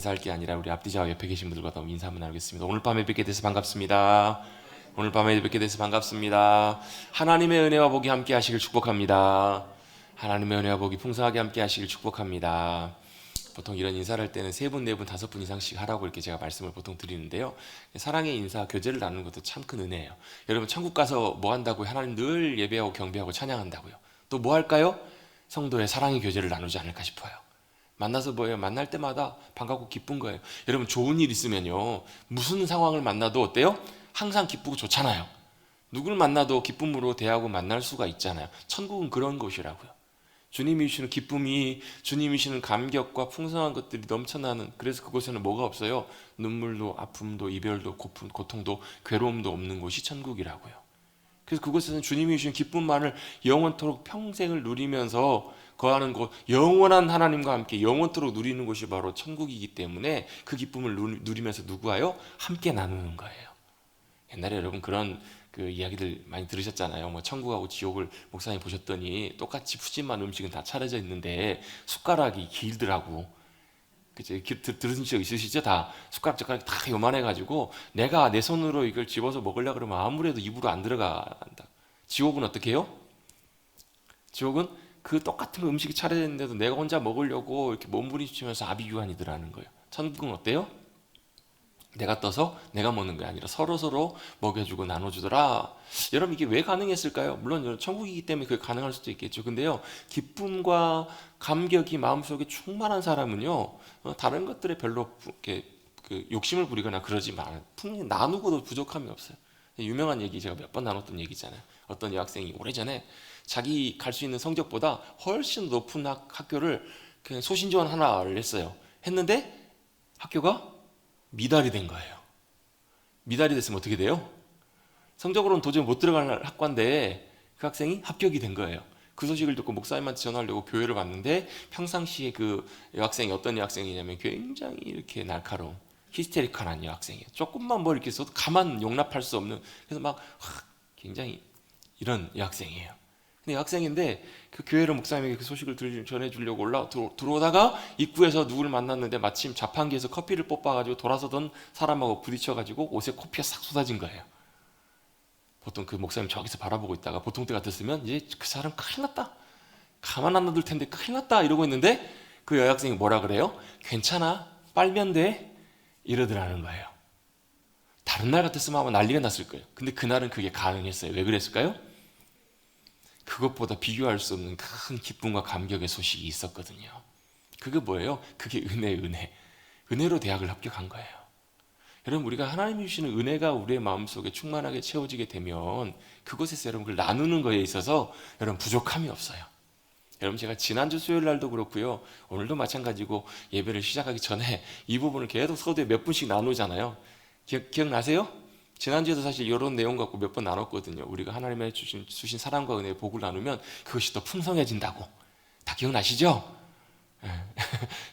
인사할 게 아니라 우리 앞뒤좌우 옆에 계신 분들과 더 인사 한번 나누겠습니다. 오늘 밤에 뵙게 돼서 반갑습니다. 오늘 밤에 뵙게 돼서 반갑습니다. 하나님의 은혜와 복이 함께 하시길 축복합니다. 하나님의 은혜와 복이 풍성하게 함께 하시길 축복합니다. 보통 이런 인사를 할 때는 3분, 4분, 5분 이상씩 하라고 이렇게 제가 말씀을 보통 드리는데요. 사랑의 인사, 교제를 나누는 것도 참 큰 은혜예요. 여러분 천국 가서 뭐 한다고요? 하나님 늘 예배하고 경배하고 찬양한다고요. 또 뭐 할까요? 성도의 사랑의 교제를 나누지 않을까 싶어요. 만나서 뭐예요? 만날 때마다 반갑고 기쁜 거예요. 여러분 좋은 일 있으면요, 무슨 상황을 만나도 어때요? 항상 기쁘고 좋잖아요. 누굴 만나도 기쁨으로 대하고 만날 수가 있잖아요. 천국은 그런 곳이라고요. 주님이 주시는 기쁨이, 주님이 주시는 감격과 풍성한 것들이 넘쳐나는, 그래서 그곳에는 뭐가 없어요? 눈물도 아픔도 이별도 고통도 괴로움도 없는 곳이 천국이라고요. 그래서 그곳에서는 주님이 주신 기쁨만을 영원토록 평생을 누리면서 거하는 곳, 영원한 하나님과 함께 영원토록 누리는 곳이 바로 천국이기 때문에 그 기쁨을 누리면서 누구와요? 함께 나누는 거예요. 옛날에 여러분 그런 그 이야기들 많이 들으셨잖아요. 뭐 천국하고 지옥을 목사님 보셨더니 똑같이 푸짐한 음식은 다 차려져 있는데 숟가락이 길더라고. 그치? 들으신 적 있으시죠? 다 숟가락 다 요만해가지고 내가 내 손으로 이걸 집어서 먹으려고 그러면 아무래도 입으로 안 들어간다. 지옥은 어떻게 해요? 지옥은 그 똑같은 음식이 차려져 있는데도 내가 혼자 먹으려고 이렇게 몸부림치면서 아비규환이더라는 거예요. 천국은 어때요? 내가 떠서 내가 먹는 게 아니라 서로 먹여주고 나눠주더라. 여러분 이게 왜 가능했을까요? 물론 천국이기 때문에 그게 가능할 수도 있겠죠. 근데요, 기쁨과 감격이 마음속에 충만한 사람은요, 다른 것들에 별로 이렇게 그 욕심을 부리거나 그러지 마. 분명히 나누고도 부족함이 없어요. 유명한 얘기, 제가 몇 번 나눴던 얘기잖아요. 어떤 여학생이 오래전에 자기 갈 수 있는 성적보다 훨씬 높은 학교를 그냥 소신지원 하나를 했어요. 했는데 학교가 미달이 된 거예요. 미달이 됐으면 어떻게 돼요? 성적으로는 도저히 못 들어갈 학과인데 그 학생이 합격이 된 거예요. 그 소식을 듣고 목사님한테 전화하려고 교회를 갔는데 평상시에 그 여학생이 어떤 여학생이냐면 굉장히 이렇게 날카로운 히스테리컬한 여학생이에요. 조금만 뭐 이렇게 써도 가만 용납할 수 없는, 그래서 막 굉장히 이런 여학생이에요. 근데 여학생인데 그 교회로 목사님에게 그 소식을 전해주려고 들어오다가 입구에서 누구를 만났는데 마침 자판기에서 커피를 뽑아가지고 돌아서던 사람하고 부딪혀가지고 옷에 커피가 싹 쏟아진 거예요. 보통 그 목사님 저기서 바라보고 있다가 보통 때 같았으면 이제 그 사람 큰일 났다, 가만 안 놔둘 텐데 큰일 났다 이러고 있는데 그 여학생이 뭐라 그래요? 괜찮아, 빨면 돼, 이러더라는 거예요. 다른 날 같았으면 아마 난리가 났을 거예요. 근데 그날은 그게 가능했어요. 왜 그랬을까요? 그것보다 비교할 수 없는 큰 기쁨과 감격의 소식이 있었거든요. 그게 뭐예요? 그게 은혜. 은혜로 대학을 합격한 거예요. 여러분, 우리가 하나님이 주시는 은혜가 우리의 마음속에 충만하게 채워지게 되면 그것에서 여러분 그걸 나누는 거에 있어서 여러분 부족함이 없어요. 여러분, 제가 지난주 수요일 날도 그렇고요, 오늘도 마찬가지고 예배를 시작하기 전에 이 부분을 계속 서두에 몇 분씩 나누잖아요. 기억나세요? 지난주에도 사실 이런 내용 갖고 몇 번 나눴거든요. 우리가 하나님의 주신 사랑과 은혜의 복을 나누면 그것이 더 풍성해진다고. 다 기억나시죠?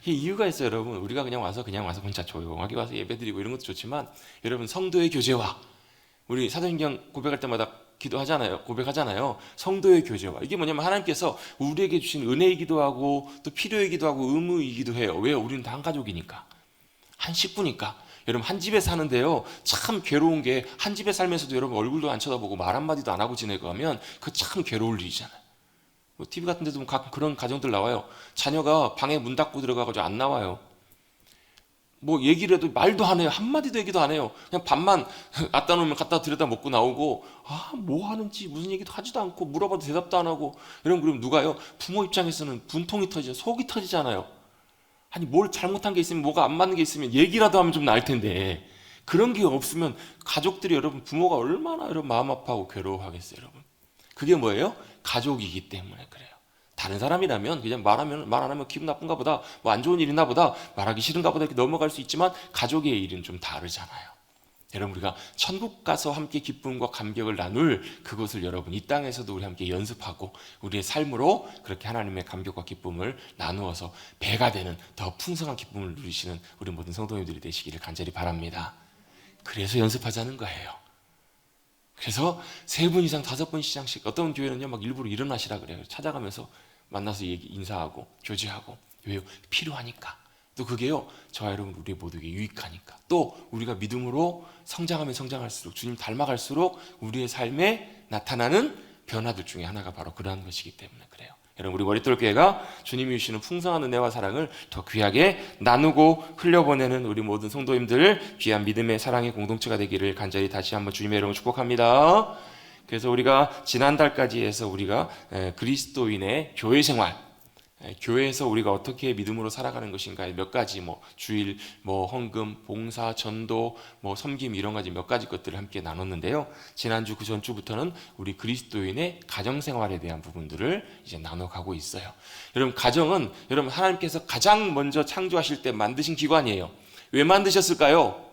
이 이유가 있어요, 여러분. 우리가 그냥 와서 혼자 조용하게 와서 예배드리고 이런 것도 좋지만, 여러분 성도의 교제와, 우리 사도행전 고백할 때마다 고백하잖아요. 성도의 교제와, 이게 뭐냐면 하나님께서 우리에게 주신 은혜이기도 하고 또 필요이기도 하고 의무이기도 해요. 왜요? 우리는 다 한 가족이니까, 한 식구니까. 여러분 한 집에 사는데요, 참 괴로운 게, 한 집에 살면서도 여러분 얼굴도 안 쳐다보고 말 한마디도 안 하고 지내고 하면 그 참 괴로울 일이잖아요. 뭐 TV 같은 데도 가끔 그런 가정들 나와요. 자녀가 방에 문 닫고 들어가가지고 안 나와요. 뭐 얘기를 해도 말도 안 해요. 한마디도 얘기도 안 해요. 그냥 밥만 갖다 놓으면 갖다 들여다 먹고 나오고, 뭐 하는지 무슨 얘기도 하지도 않고 물어봐도 대답도 안 하고. 여러분 그럼 누가요? 부모 입장에서는 분통이 터지죠. 속이 터지잖아요. 아니 뭘 잘못한 게 있으면, 뭐가 안 맞는 게 있으면 얘기라도 하면 좀 나을 텐데, 그런 게 없으면 가족들이, 여러분 부모가 얼마나 여러분 마음 아파하고 괴로워하겠어요. 여러분 그게 뭐예요? 가족이기 때문에 그래요. 다른 사람이라면 그냥 말 안 하면 기분 나쁜가 보다, 뭐 안 좋은 일이나 보다, 말하기 싫은가 보다 이렇게 넘어갈 수 있지만 가족의 일은 좀 다르잖아요. 여러분 우리가 천국 가서 함께 기쁨과 감격을 나눌 그것을 여러분 이 땅에서도 우리 함께 연습하고 우리의 삶으로 그렇게 하나님의 감격과 기쁨을 나누어서 배가 되는 더 풍성한 기쁨을 누리시는 우리 모든 성도님들이 되시기를 간절히 바랍니다. 그래서 연습하자는 거예요. 그래서 3분 이상 5분 이상씩, 어떤 교회는요 막 일부러 일어나시라 그래요. 찾아가면서 만나서 인사하고 교제하고. 왜요? 필요하니까. 또 그게요, 저와 여러분 우리 모두에게 유익하니까. 또 우리가 믿음으로 성장하면 성장할수록, 주님 닮아갈수록 우리의 삶에 나타나는 변화들 중에 하나가 바로 그러한 것이기 때문에 그래요. 여러분, 우리 머릿돌 교회가 주님이 주시는 풍성한 은혜와 사랑을 더 귀하게 나누고 흘려보내는 우리 모든 성도님들 귀한 믿음의 사랑의 공동체가 되기를 간절히 다시 한번 주님의 이름으로 축복합니다. 그래서 우리가 지난달까지 해서 우리가 그리스도인의 교회 생활, 교회에서 우리가 어떻게 믿음으로 살아가는 것인가 몇 가지, 주일, 헌금, 봉사, 전도, 섬김, 이런 가지 몇 가지 것들을 함께 나눴는데요. 지난주 그 전주부터는 우리 그리스도인의 가정생활에 대한 부분들을 이제 나눠가고 있어요. 여러분, 가정은 여러분 하나님께서 가장 먼저 창조하실 때 만드신 기관이에요. 왜 만드셨을까요?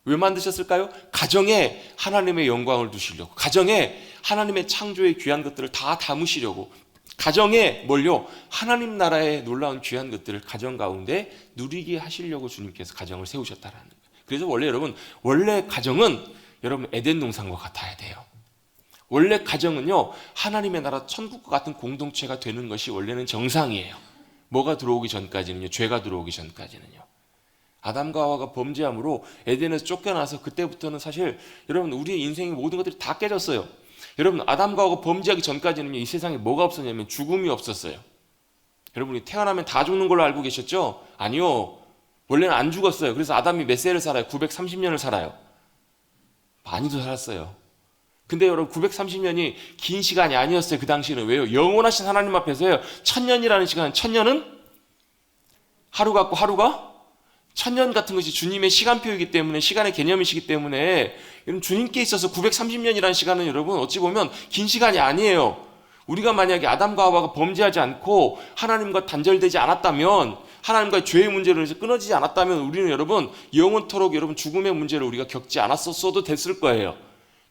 왜 만드셨을까요? 가정에 하나님의 영광을 두시려고, 가정에 하나님의 창조의 귀한 것들을 다 담으시려고, 가정에 뭘요? 하나님 나라의 놀라운 귀한 것들을 가정 가운데 누리게 하시려고 주님께서 가정을 세우셨다라는 거예요. 그래서 원래 가정은 여러분 에덴 동산과 같아야 돼요. 원래 가정은요, 하나님의 나라 천국과 같은 공동체가 되는 것이 원래는 정상이에요. 뭐가 들어오기 전까지는요, 죄가 들어오기 전까지는요. 아담과 하와가 범죄함으로 에덴에서 쫓겨나서 그때부터는 사실 여러분 우리의 인생의 모든 것들이 다 깨졌어요. 여러분, 아담과 하와가 범죄하기 전까지는 이 세상에 뭐가 없었냐면 죽음이 없었어요. 여러분이 태어나면 다 죽는 걸로 알고 계셨죠? 아니요. 원래는 안 죽었어요. 그래서 아담이 몇 세를 살아요? 930년을 살아요. 많이도 살았어요. 근데 여러분, 930년이 긴 시간이 아니었어요. 그 당시에는. 왜요? 영원하신 하나님 앞에서요, 1000년이라는 시간, 1000년은 하루 같고 하루가 1000년 같은 것이 주님의 시간표이기 때문에, 시간의 개념이시기 때문에, 여러분 주님께 있어서 930년이라는 시간은 여러분 어찌 보면 긴 시간이 아니에요. 우리가 만약에 아담과 하와가 범죄하지 않고 하나님과 단절되지 않았다면, 하나님과의 죄의 문제로 해서 끊어지지 않았다면 우리는 여러분 영원토록 여러분 죽음의 문제를 우리가 겪지 않았었어도 됐을 거예요.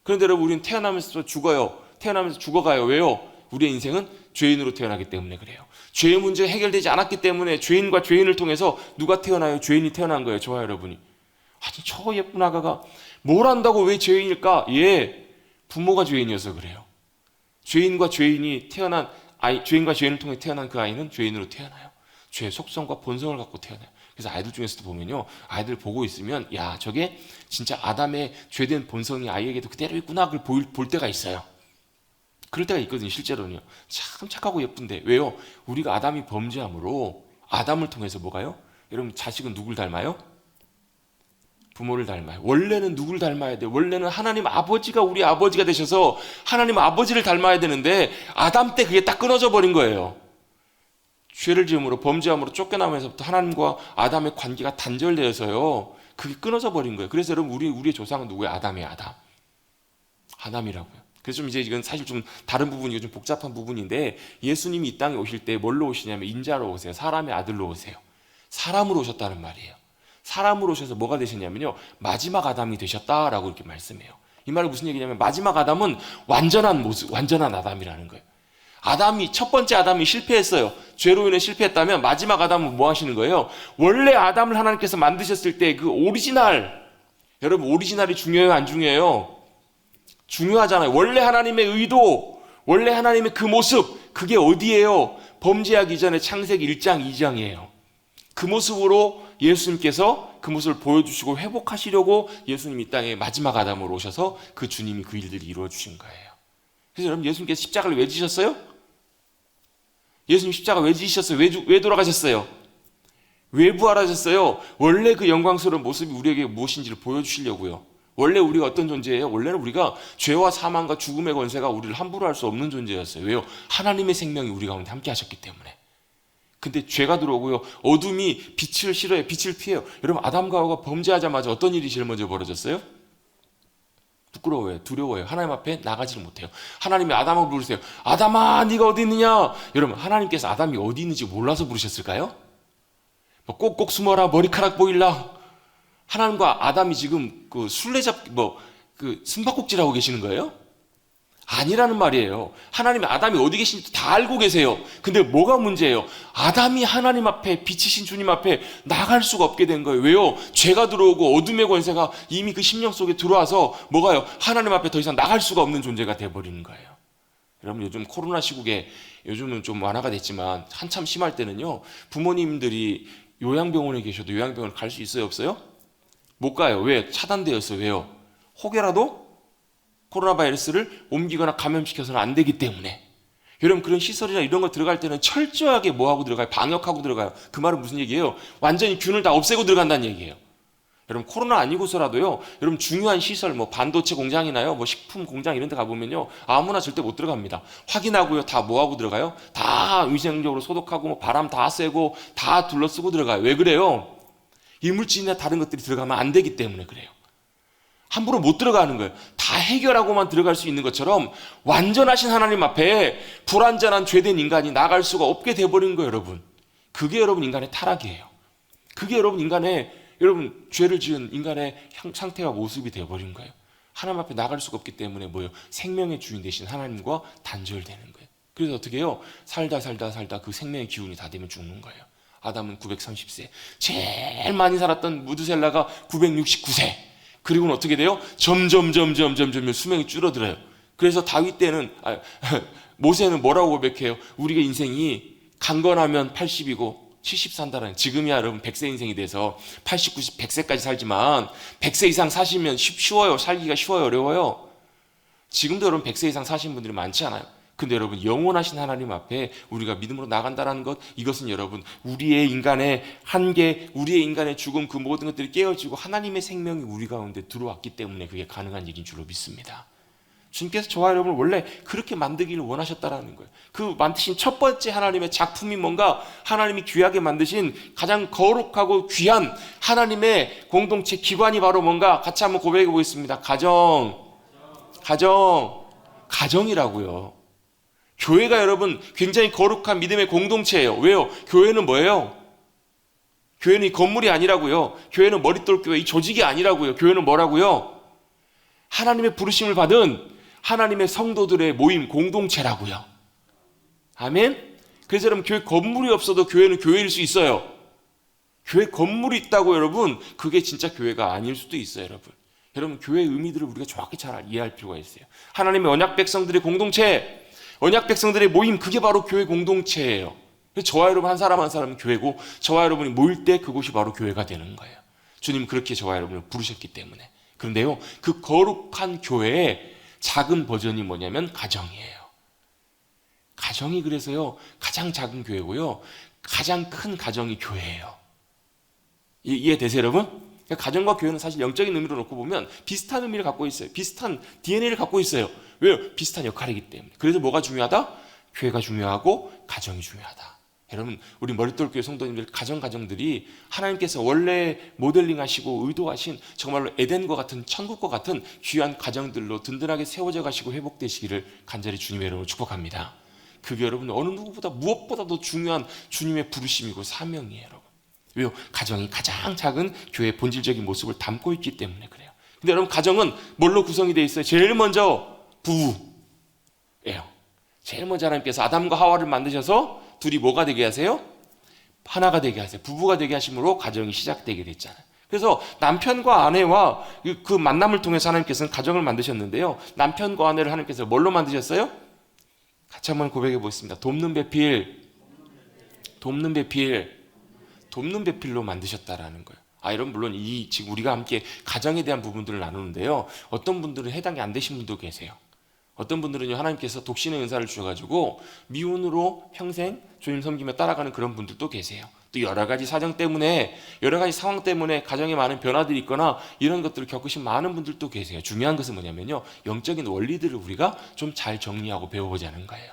그런데 여러분, 우리는 태어나면서 죽어요. 태어나면서 죽어가요. 왜요? 우리의 인생은 죄인으로 태어나기 때문에 그래요. 죄의 문제 해결되지 않았기 때문에 죄인과 죄인을 통해서 누가 태어나요? 죄인이 태어난 거예요. 저와 여러분이. 아니, 저 예쁜 아가가 뭘 안다고 왜 죄인일까? 부모가 죄인이어서 그래요. 죄인과 죄인이 태어난 아이, 죄인과 죄인을 통해 태어난 그 아이는 죄인으로 태어나요. 죄의 속성과 본성을 갖고 태어나요. 그래서 아이들 중에서도 보면요, 아이들 보고 있으면 야, 저게 진짜 아담의 죄된 본성이 아이에게도 그대로 있구나, 그걸 볼 때가 있어요. 그럴 때가 있거든요. 실제로는요. 참 착하고 예쁜데 왜요? 우리가 아담이 범죄함으로 아담을 통해서 뭐가요? 여러분, 자식은 누굴 닮아요? 부모를 닮아요. 원래는 누굴 닮아야 돼요? 원래는 하나님 아버지가 우리 아버지가 되셔서 하나님 아버지를 닮아야 되는데 아담 때 그게 딱 끊어져 버린 거예요. 죄를 지음으로, 범죄함으로 쫓겨나면서부터 하나님과 아담의 관계가 단절되어서요, 그게 끊어져 버린 거예요. 그래서 여러분, 우리의 조상은 누구예요? 아담이에요. 아담이라고요. 그래서 좀 이제 이건 사실 좀 다른 부분이고 좀 복잡한 부분인데, 예수님이 이 땅에 오실 때 뭘로 오시냐면 인자로 오세요. 사람의 아들로 오세요. 사람으로 오셨다는 말이에요. 사람으로 오셔서 뭐가 되셨냐면요, 마지막 아담이 되셨다라고 이렇게 말씀해요. 이 말은 무슨 얘기냐면 마지막 아담은 완전한 모습, 완전한 아담이라는 거예요. 첫 번째 아담이 실패했어요. 죄로 인해 실패했다면 마지막 아담은 뭐 하시는 거예요? 원래 아담을 하나님께서 만드셨을 때 그 오리지널, 여러분 오리지널이 중요해요? 안 중요해요? 중요하잖아요. 원래 하나님의 의도, 원래 하나님의 그 모습, 그게 어디예요? 범죄하기 전에 창세기 1장 2장이에요. 그 모습으로 예수님께서 그 모습을 보여주시고 회복하시려고 예수님이 이 땅에 마지막 아담으로 오셔서 그 주님이 그 일들을 이루어 주신 거예요. 그래서 여러분, 예수님께서 십자가를 왜 지셨어요? 예수님 십자가 왜 지셨어요? 왜 돌아가셨어요? 왜 부활하셨어요? 원래 그 영광스러운 모습이 우리에게 무엇인지를 보여주시려고요. 원래 우리가 어떤 존재예요? 원래는 우리가 죄와 사망과 죽음의 권세가 우리를 함부로 할 수 없는 존재였어요. 왜요? 하나님의 생명이 우리 가운데 함께 하셨기 때문에. 근데 죄가 들어오고요, 어둠이 빛을 싫어해요. 빛을 피해요. 여러분, 아담과 하와가 범죄하자마자 어떤 일이 제일 먼저 벌어졌어요? 부끄러워요. 두려워요. 하나님 앞에 나가지를 못해요. 하나님이 아담을 부르세요. 아담아, 네가 어디 있느냐? 여러분, 하나님께서 아담이 어디 있는지 몰라서 부르셨을까요? 꼭꼭 숨어라, 머리카락 보일라. 하나님과 아담이 지금 그 숨바꼭질하고 계시는 거예요? 아니라는 말이에요. 하나님이 아담이 어디 계신지 다 알고 계세요. 근데 뭐가 문제예요? 아담이 하나님 앞에, 빛이신 주님 앞에 나갈 수가 없게 된 거예요. 왜요? 죄가 들어오고 어둠의 권세가 이미 그 심령 속에 들어와서 뭐가요? 하나님 앞에 더 이상 나갈 수가 없는 존재가 돼버리는 거예요. 여러분, 요즘 코로나 시국에, 요즘은 좀 완화가 됐지만 한참 심할 때는요, 부모님들이 요양병원에 계셔도 요양병원 갈 수 있어요, 없어요? 못 가요. 왜? 차단되었어요. 왜요? 혹여라도 코로나 바이러스를 옮기거나 감염시켜서는 안 되기 때문에. 여러분, 그런 시설이나 이런 거 들어갈 때는 철저하게 뭐하고 들어가요? 방역하고 들어가요. 그 말은 무슨 얘기예요? 완전히 균을 다 없애고 들어간다는 얘기예요. 여러분, 코로나 아니고서라도요, 여러분 중요한 시설, 뭐 반도체 공장이나요, 뭐 식품 공장 이런 데 가보면요, 아무나 절대 못 들어갑니다. 확인하고요, 다 뭐하고 들어가요? 다 위생적으로 소독하고, 뭐 바람 다 쐬고, 다 둘러쓰고 들어가요. 왜 그래요? 이물질이나 다른 것들이 들어가면 안 되기 때문에 그래요. 함부로 못 들어가는 거예요. 다 해결하고만 들어갈 수 있는 것처럼 완전하신 하나님 앞에 불완전한 죄된 인간이 나갈 수가 없게 돼버린 거예요, 여러분. 그게 여러분 인간의 타락이에요. 그게 여러분 인간의, 여러분 죄를 지은 인간의 상태와 모습이 돼버린 거예요. 하나님 앞에 나갈 수가 없기 때문에 뭐예요? 생명의 주인 되신 하나님과 단절되는 거예요. 그래서 어떻게 해요? 살다 그 생명의 기운이 다 되면 죽는 거예요. 아담은 930세, 제일 많이 살았던 무드셀라가 969세. 그리고는 어떻게 돼요? 점점 수명이 줄어들어요. 그래서 다윗 때는 모세는 뭐라고 고백해요? 우리가 인생이 강건하면 80이고 70 산다는, 지금이야 여러분 100세 인생이 돼서 80, 90, 100세까지 살지만 100세 이상 사시면 쉬워요. 살기가 쉬워요, 어려워요? 지금도 여러분 100세 이상 사신 분들이 많지 않아요? 근데 여러분, 영원하신 하나님 앞에 우리가 믿음으로 나간다는 것, 이것은 여러분 우리의 인간의 한계, 우리의 인간의 죽음, 그 모든 것들이 깨어지고 하나님의 생명이 우리 가운데 들어왔기 때문에 그게 가능한 일인 줄로 믿습니다. 주님께서 저와 여러분을 원래 그렇게 만들기를 원하셨다라는 거예요. 그 만드신 첫 번째 하나님의 작품이 뭔가, 하나님이 귀하게 만드신 가장 거룩하고 귀한 하나님의 공동체 기관이 바로 뭔가, 같이 한번 고백해 보겠습니다. 가정이라고요. 교회가 여러분 굉장히 거룩한 믿음의 공동체예요. 왜요? 교회는 뭐예요? 교회는 이 건물이 아니라고요. 교회는 머릿돌교회 이 조직이 아니라고요. 교회는 뭐라고요? 하나님의 부르심을 받은 하나님의 성도들의 모임, 공동체라고요. 아멘? 그래서 여러분, 교회 건물이 없어도 교회는 교회일 수 있어요. 교회 건물이 있다고 여러분, 그게 진짜 교회가 아닐 수도 있어요, 여러분. 여러분, 교회의 의미들을 우리가 정확히 잘 이해할 필요가 있어요. 하나님의 언약 백성들의 공동체, 언약 백성들의 모임, 그게 바로 교회 공동체예요. 저와 여러분 한 사람 한 사람은 교회고, 저와 여러분이 모일 때 그곳이 바로 교회가 되는 거예요. 주님 그렇게 저와 여러분을 부르셨기 때문에. 그런데요, 그 거룩한 교회의 작은 버전이 뭐냐면 가정이에요. 가정이 그래서요, 가장 작은 교회고요, 가장 큰 가정이 교회예요. 이해되세요, 여러분? 가정과 교회는 사실 영적인 의미로 놓고 보면 비슷한 의미를 갖고 있어요. 비슷한 DNA를 갖고 있어요. 왜요? 비슷한 역할이기 때문에. 그래서 뭐가 중요하다? 교회가 중요하고 가정이 중요하다. 여러분, 우리 머릿돌교회 성도님들 가정들이 하나님께서 원래 모델링 하시고 의도하신 정말로 에덴과 같은, 천국과 같은 귀한 가정들로 든든하게 세워져 가시고 회복되시기를 간절히 주님의 이름으로 축복합니다. 그게 여러분 어느 누구보다 무엇보다도 중요한 주님의 부르심이고 사명이에요, 여러분. 왜요? 가정이 가장 작은 교회의 본질적인 모습을 담고 있기 때문에 그래요. 근데 여러분, 가정은 뭘로 구성이 되어 있어요? 제일 먼저 부부예요. 제일 먼저 하나님께서 아담과 하와를 만드셔서 둘이 뭐가 되게 하세요? 하나가 되게 하세요. 부부가 되게 하심으로 가정이 시작되게 됐잖아요. 그래서 남편과 아내와 그 만남을 통해서 하나님께서는 가정을 만드셨는데요, 남편과 아내를 하나님께서 뭘로 만드셨어요? 같이 한번 고백해 보겠습니다. 돕는 배필로 만드셨다라는 거예요. 여러분, 물론 지금 우리가 함께 가정에 대한 부분들을 나누는데요, 어떤 분들은 해당이 안 되신 분도 계세요. 어떤 분들은요, 하나님께서 독신의 은사를 주셔가지고 미혼으로 평생 주님 섬기며 따라가는 그런 분들도 계세요. 또 여러 가지 사정 때문에, 여러 가지 상황 때문에 가정에 많은 변화들이 있거나 이런 것들을 겪으신 많은 분들도 계세요. 중요한 것은 뭐냐면요, 영적인 원리들을 우리가 좀 잘 정리하고 배워보자는 거예요.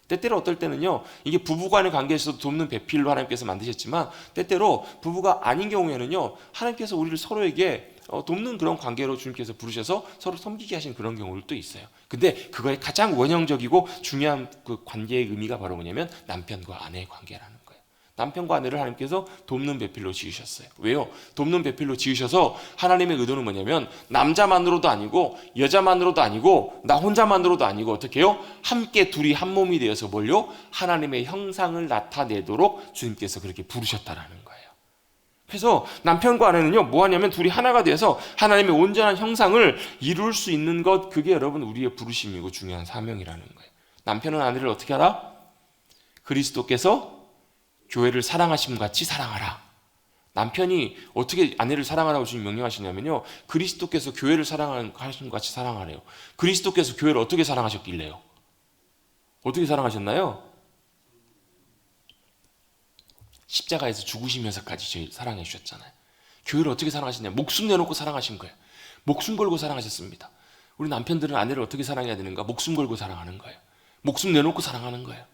때때로 어떨 때는요, 이게 부부간의 관계에서도 돕는 배필로 하나님께서 만드셨지만, 때때로 부부가 아닌 경우에는요, 하나님께서 우리를 서로에게 돕는 그런 관계로 주님께서 부르셔서 서로 섬기게 하신 그런 경우도 있어요. 근데 그거의 가장 원형적이고 중요한 그 관계의 의미가 바로 뭐냐면 남편과 아내의 관계라는 거예요. 남편과 아내를 하나님께서 돕는 배필로 지으셨어요. 왜요? 돕는 배필로 지으셔서 하나님의 의도는 뭐냐면 남자만으로도 아니고 여자만으로도 아니고 나 혼자만으로도 아니고 어떻게 해요? 함께 둘이 한 몸이 되어서 뭘요? 하나님의 형상을 나타내도록 주님께서 그렇게 부르셨다라는 거예요. 그래서 남편과 아내는요, 뭐 하냐면 둘이 하나가 되어서 하나님의 온전한 형상을 이룰 수 있는 것, 그게 여러분 우리의 부르심이고 중요한 사명이라는 거예요. 남편은 아내를 어떻게 하라? 그리스도께서 교회를 사랑하심 같이 사랑하라. 남편이 어떻게 아내를 사랑하라고 주님 명령하시냐면요, 그리스도께서 교회를 사랑하신 것 같이 사랑하래요. 그리스도께서 교회를 어떻게 사랑하셨길래요? 어떻게 사랑하셨나요? 십자가에서 죽으시면서까지 저희 사랑해 주셨잖아요. 교회를 어떻게 사랑하셨냐? 목숨 내놓고 사랑하신 거예요. 목숨 걸고 사랑하셨습니다. 우리 남편들은 아내를 어떻게 사랑해야 되는가? 목숨 걸고 사랑하는 거예요. 목숨 내놓고 사랑하는 거예요.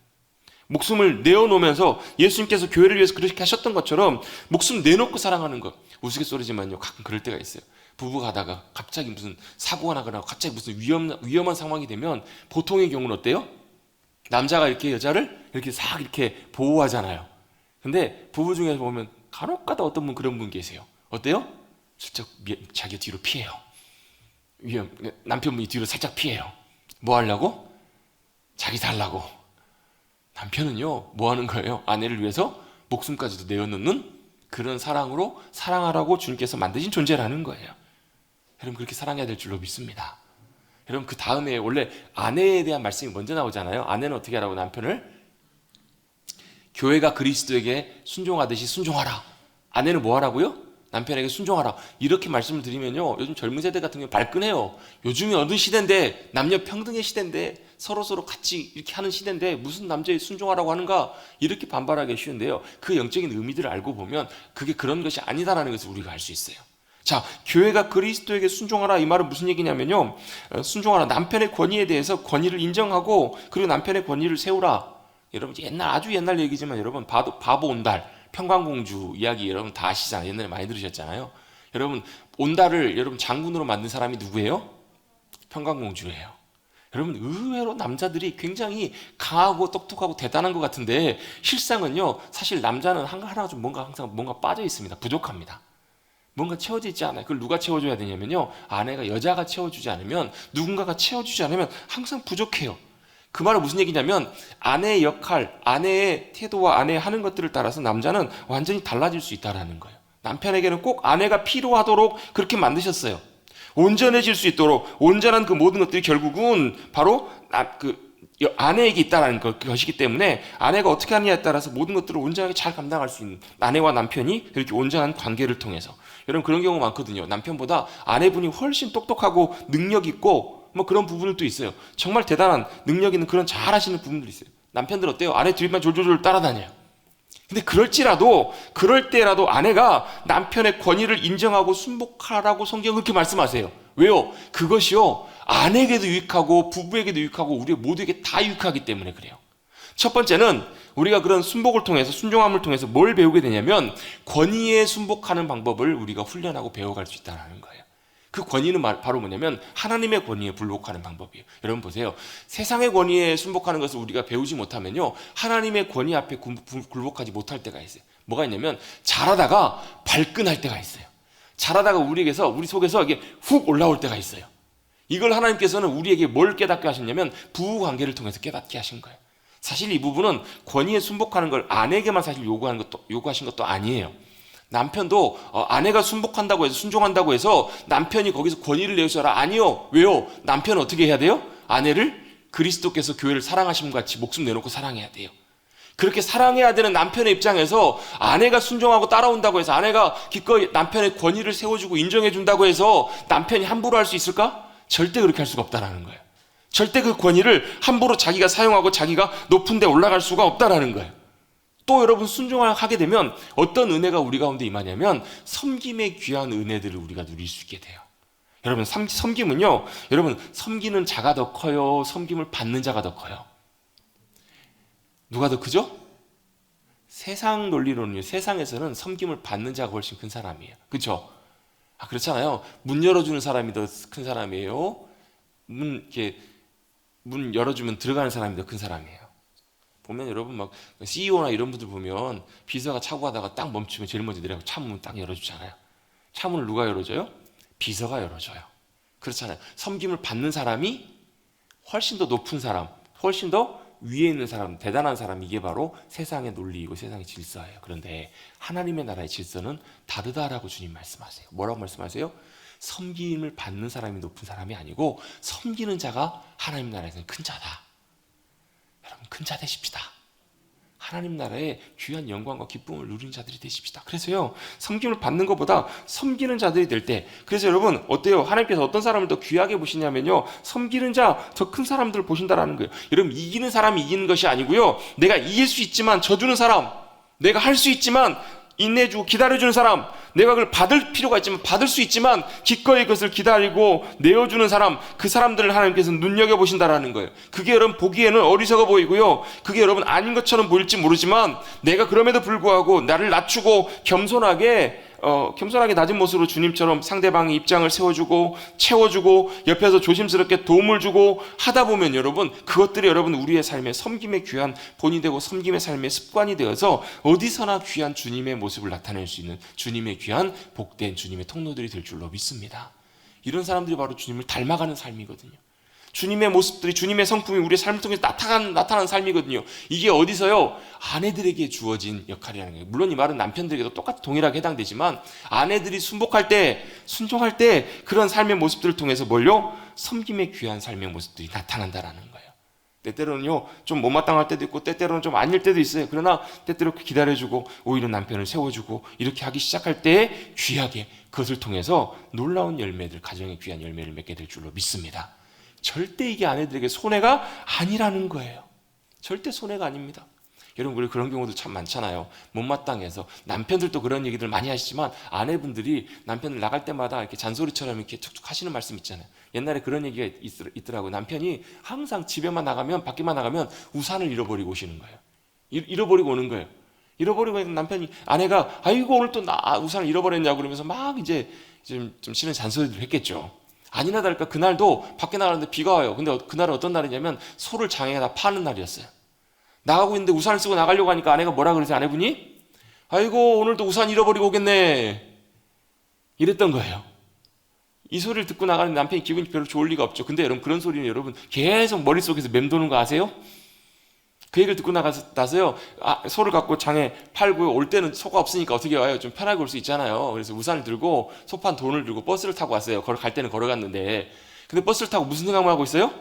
목숨을 내어놓으면서 예수님께서 교회를 위해서 그렇게 하셨던 것처럼 목숨 내놓고 사랑하는 것. 우스갯소리지만요, 가끔 그럴 때가 있어요. 부부가 가다가 갑자기 무슨 사고가 나거나 갑자기 무슨 위험한 상황이 되면 보통의 경우는 어때요? 남자가 이렇게 여자를 이렇게 싹 이렇게 보호하잖아요. 근데 부부 중에서 보면 간혹가다 어떤 분 그런 분 계세요. 어때요? 슬쩍 자기 뒤로 피해요. 남편분이 뒤로 살짝 피해요. 뭐 하려고? 자기 살라고. 남편은요, 뭐 하는 거예요? 아내를 위해서 목숨까지도 내어놓는 그런 사랑으로 사랑하라고 주님께서 만드신 존재라는 거예요. 여러분, 그렇게 사랑해야 될 줄로 믿습니다. 여러분, 그 다음에 원래 아내에 대한 말씀이 먼저 나오잖아요. 아내는 어떻게 하라고? 남편을 교회가 그리스도에게 순종하듯이 순종하라. 아내는 뭐 하라고요? 남편에게 순종하라. 이렇게 말씀을 드리면요, 요즘 젊은 세대 같은 경우 발끈해요. 요즘이 어느 시대인데, 남녀 평등의 시대인데, 서로 같이 이렇게 하는 시대인데 무슨 남자에 순종하라고 하는가, 이렇게 반발하기 쉬운데요, 그 영적인 의미들을 알고 보면 그게 그런 것이 아니다라는 것을 우리가 알 수 있어요. 자, 교회가 그리스도에게 순종하라, 이 말은 무슨 얘기냐면요, 순종하라, 남편의 권위에 대해서 권위를 인정하고 그리고 남편의 권위를 세우라. 여러분, 아주 옛날 얘기지만 여러분, 바보 온달, 평강공주 이야기 여러분 다 아시잖아요. 옛날에 많이 들으셨잖아요. 여러분, 온달을 여러분 장군으로 만든 사람이 누구예요? 평강공주예요. 여러분, 의외로 남자들이 굉장히 강하고 똑똑하고 대단한 것 같은데 실상은요, 사실 남자는 하나 좀 항상 뭔가 빠져 있습니다. 부족합니다. 뭔가 채워져 있지 않아요. 그걸 누가 채워줘야 되냐면요, 아내가, 여자가 채워주지 않으면, 누군가가 채워주지 않으면 항상 부족해요. 그 말은 무슨 얘기냐면 아내의 역할, 아내의 태도와 아내의 하는 것들을 따라서 남자는 완전히 달라질 수 있다는 거예요. 남편에게는 꼭 아내가 필요하도록 그렇게 만드셨어요. 온전해질 수 있도록. 온전한 그 모든 것들이 결국은 바로 아내에게 있다는 것이기 때문에 아내가 어떻게 하느냐에 따라서 모든 것들을 온전하게 잘 감당할 수 있는, 아내와 남편이 이렇게 온전한 관계를 통해서. 여러분, 그런 경우 많거든요. 남편보다 아내분이 훨씬 똑똑하고 능력 있고 뭐 그런 부분들도 있어요. 정말 대단한 능력 있는 그런 잘 하시는 부분들이 있어요. 남편들 어때요? 아내 뒤만 졸졸졸 따라다녀요. 근데 그럴 때라도 아내가 남편의 권위를 인정하고 순복하라고 성경은 그렇게 말씀하세요. 왜요? 그것이요, 아내에게도 유익하고 부부에게도 유익하고 우리 모두에게 다 유익하기 때문에 그래요. 첫 번째는 우리가 그런 순복을 통해서, 순종함을 통해서 뭘 배우게 되냐면 권위에 순복하는 방법을 우리가 훈련하고 배워갈 수 있다는 거예요. 그 권위는 바로 뭐냐면 하나님의 권위에 불복하는 방법이에요. 여러분 보세요. 세상의 권위에 순복하는 것을 우리가 배우지 못하면요, 하나님의 권위 앞에 굴복하지 못할 때가 있어요. 뭐가 있냐면 잘하다가 발끈할 때가 있어요. 잘하다가 우리 속에서 이게 훅 올라올 때가 있어요. 이걸 하나님께서는 우리에게 뭘 깨닫게 하셨냐면 부부관계를 통해서 깨닫게 하신 거예요. 사실 이 부분은 권위에 순복하는 걸 아내에게만 사실 요구하신 것도 아니에요. 남편도 아내가 순복한다고 해서, 순종한다고 해서 남편이 거기서 권위를 내세워라, 아니요. 왜요? 남편은 어떻게 해야 돼요? 아내를 그리스도께서 교회를 사랑하심과 같이 목숨 내놓고 사랑해야 돼요. 그렇게 사랑해야 되는 남편의 입장에서 아내가 순종하고 따라온다고 해서, 아내가 기꺼이 남편의 권위를 세워주고 인정해준다고 해서 남편이 함부로 할 수 있을까? 절대 그렇게 할 수가 없다는 거예요. 절대 그 권위를 함부로 자기가 사용하고 자기가 높은 데 올라갈 수가 없다는 거예요. 또 여러분, 순종하게 되면 어떤 은혜가 우리 가운데 임하냐면 섬김의 귀한 은혜들을 우리가 누릴 수 있게 돼요. 여러분, 섬김은요, 여러분, 섬기는 자가 더 커요? 섬김을 받는 자가 더 커요? 누가 더 크죠? 세상 논리로는요, 세상에서는 섬김을 받는 자가 훨씬 큰 사람이에요. 그렇죠? 그렇잖아요. 문 열어주는 사람이 더 큰 사람이에요? 문 열어주면 들어가는 사람이 더 큰 사람이에요. 보면 여러분, 막 CEO나 이런 분들 보면 비서가 차고 가다가 딱 멈추면 제일 먼저 내려가고 차문을 딱 열어주잖아요. 차문을 누가 열어줘요? 비서가 열어줘요. 그렇잖아요. 섬김을 받는 사람이 훨씬 더 높은 사람, 훨씬 더 위에 있는 사람, 대단한 사람, 이게 바로 세상의 논리이고 세상의 질서예요. 그런데 하나님의 나라의 질서는 다르다라고 주님 말씀하세요. 뭐라고 말씀하세요? 섬김을 받는 사람이 높은 사람이 아니고 섬기는 자가 하나님 나라에서는 큰 자다. 여러분, 큰 자 되십시다. 하나님 나라의 귀한 영광과 기쁨을 누리는 자들이 되십시다. 그래서요, 섬김을 받는 것보다 섬기는 자들이 될 때, 그래서 여러분 어때요? 하나님께서 어떤 사람을 더 귀하게 보시냐면요, 섬기는 자, 더 큰 사람들을 보신다라는 거예요. 여러분, 이기는 사람이 이기는 것이 아니고요, 내가 이길 수 있지만 져주는 사람, 내가 할 수 있지만 인내해주고 기다려주는 사람, 내가 그걸 받을 필요가 있지만 받을 수 있지만 기꺼이 그것을 기다리고 내어주는 사람, 그 사람들을 하나님께서 눈여겨보신다라는 거예요. 그게 여러분 보기에는 어리석어 보이고요, 그게 여러분 아닌 것처럼 보일지 모르지만, 내가 그럼에도 불구하고 나를 낮추고 겸손하게 낮은 모습으로 주님처럼 상대방의 입장을 세워주고 채워주고 옆에서 조심스럽게 도움을 주고 하다 보면 여러분, 그것들이 여러분 우리의 삶의 섬김의 귀한 본이 되고 섬김의 삶의 습관이 되어서 어디서나 귀한 주님의 모습을 나타낼 수 있는 주님의 귀한 복된 주님의 통로들이 될 줄로 믿습니다. 이런 사람들이 바로 주님을 닮아가는 삶이거든요. 주님의 모습들이, 주님의 성품이 우리의 삶을 통해서 나타나는 삶이거든요. 이게 어디서요? 아내들에게 주어진 역할이라는 거예요. 물론 이 말은 남편들에게도 똑같이 동일하게 해당되지만, 아내들이 순복할 때, 순종할 때 그런 삶의 모습들을 통해서 뭘요? 섬김의 귀한 삶의 모습들이 나타난다라는 거예요. 때때로는요, 좀 못마땅할 때도 있고 때때로는 좀 아닐 때도 있어요. 그러나 때때로 기다려주고 오히려 남편을 세워주고 이렇게 하기 시작할 때 귀하게 그것을 통해서 놀라운 열매들, 가정의 귀한 열매를 맺게 될 줄로 믿습니다. 절대 이게 아내들에게 손해가 아니라는 거예요. 절대 손해가 아닙니다. 여러분, 우리 그런 경우도 참 많잖아요. 못마땅해서 남편들도 그런 얘기들 많이 하시지만, 아내분들이 남편을 나갈 때마다 이렇게 잔소리처럼 이렇게 툭툭 하시는 말씀 있잖아요. 옛날에 그런 얘기가 있더라고요. 남편이 항상 집에만 나가면, 밖에만 나가면 우산을 잃어버리고 오시는 거예요. 잃어버리고 오는 거예요. 잃어버리고 남편이, 아내가 아이고 오늘 또 나 우산을 잃어버렸냐고 그러면서 막 이제 좀 싫은 잔소리를 했겠죠. 아니나 다를까 그날도 밖에 나가는데 비가 와요. 근데 그날은 어떤 날이냐면 소를 장에다 파는 날이었어요. 나가고 있는데 우산을 쓰고 나가려고 하니까 아내가 뭐라 그러세요? 아내분이 아이고 오늘도 우산 잃어버리고 오겠네, 이랬던 거예요. 이 소리를 듣고 나가는 남편이 기분이 별로 좋을 리가 없죠. 근데 여러분, 그런 소리는 여러분 계속 머릿속에서 맴도는 거 아세요? 그 얘기를 듣고 나서요, 소를 갖고 장에 팔고요, 올 때는 소가 없으니까 어떻게 와요? 좀 편하게 올 수 있잖아요. 그래서 우산을 들고 소판 돈을 들고 버스를 타고 왔어요. 갈 때는 걸어갔는데, 근데 버스를 타고 무슨 생각만 하고 있어요?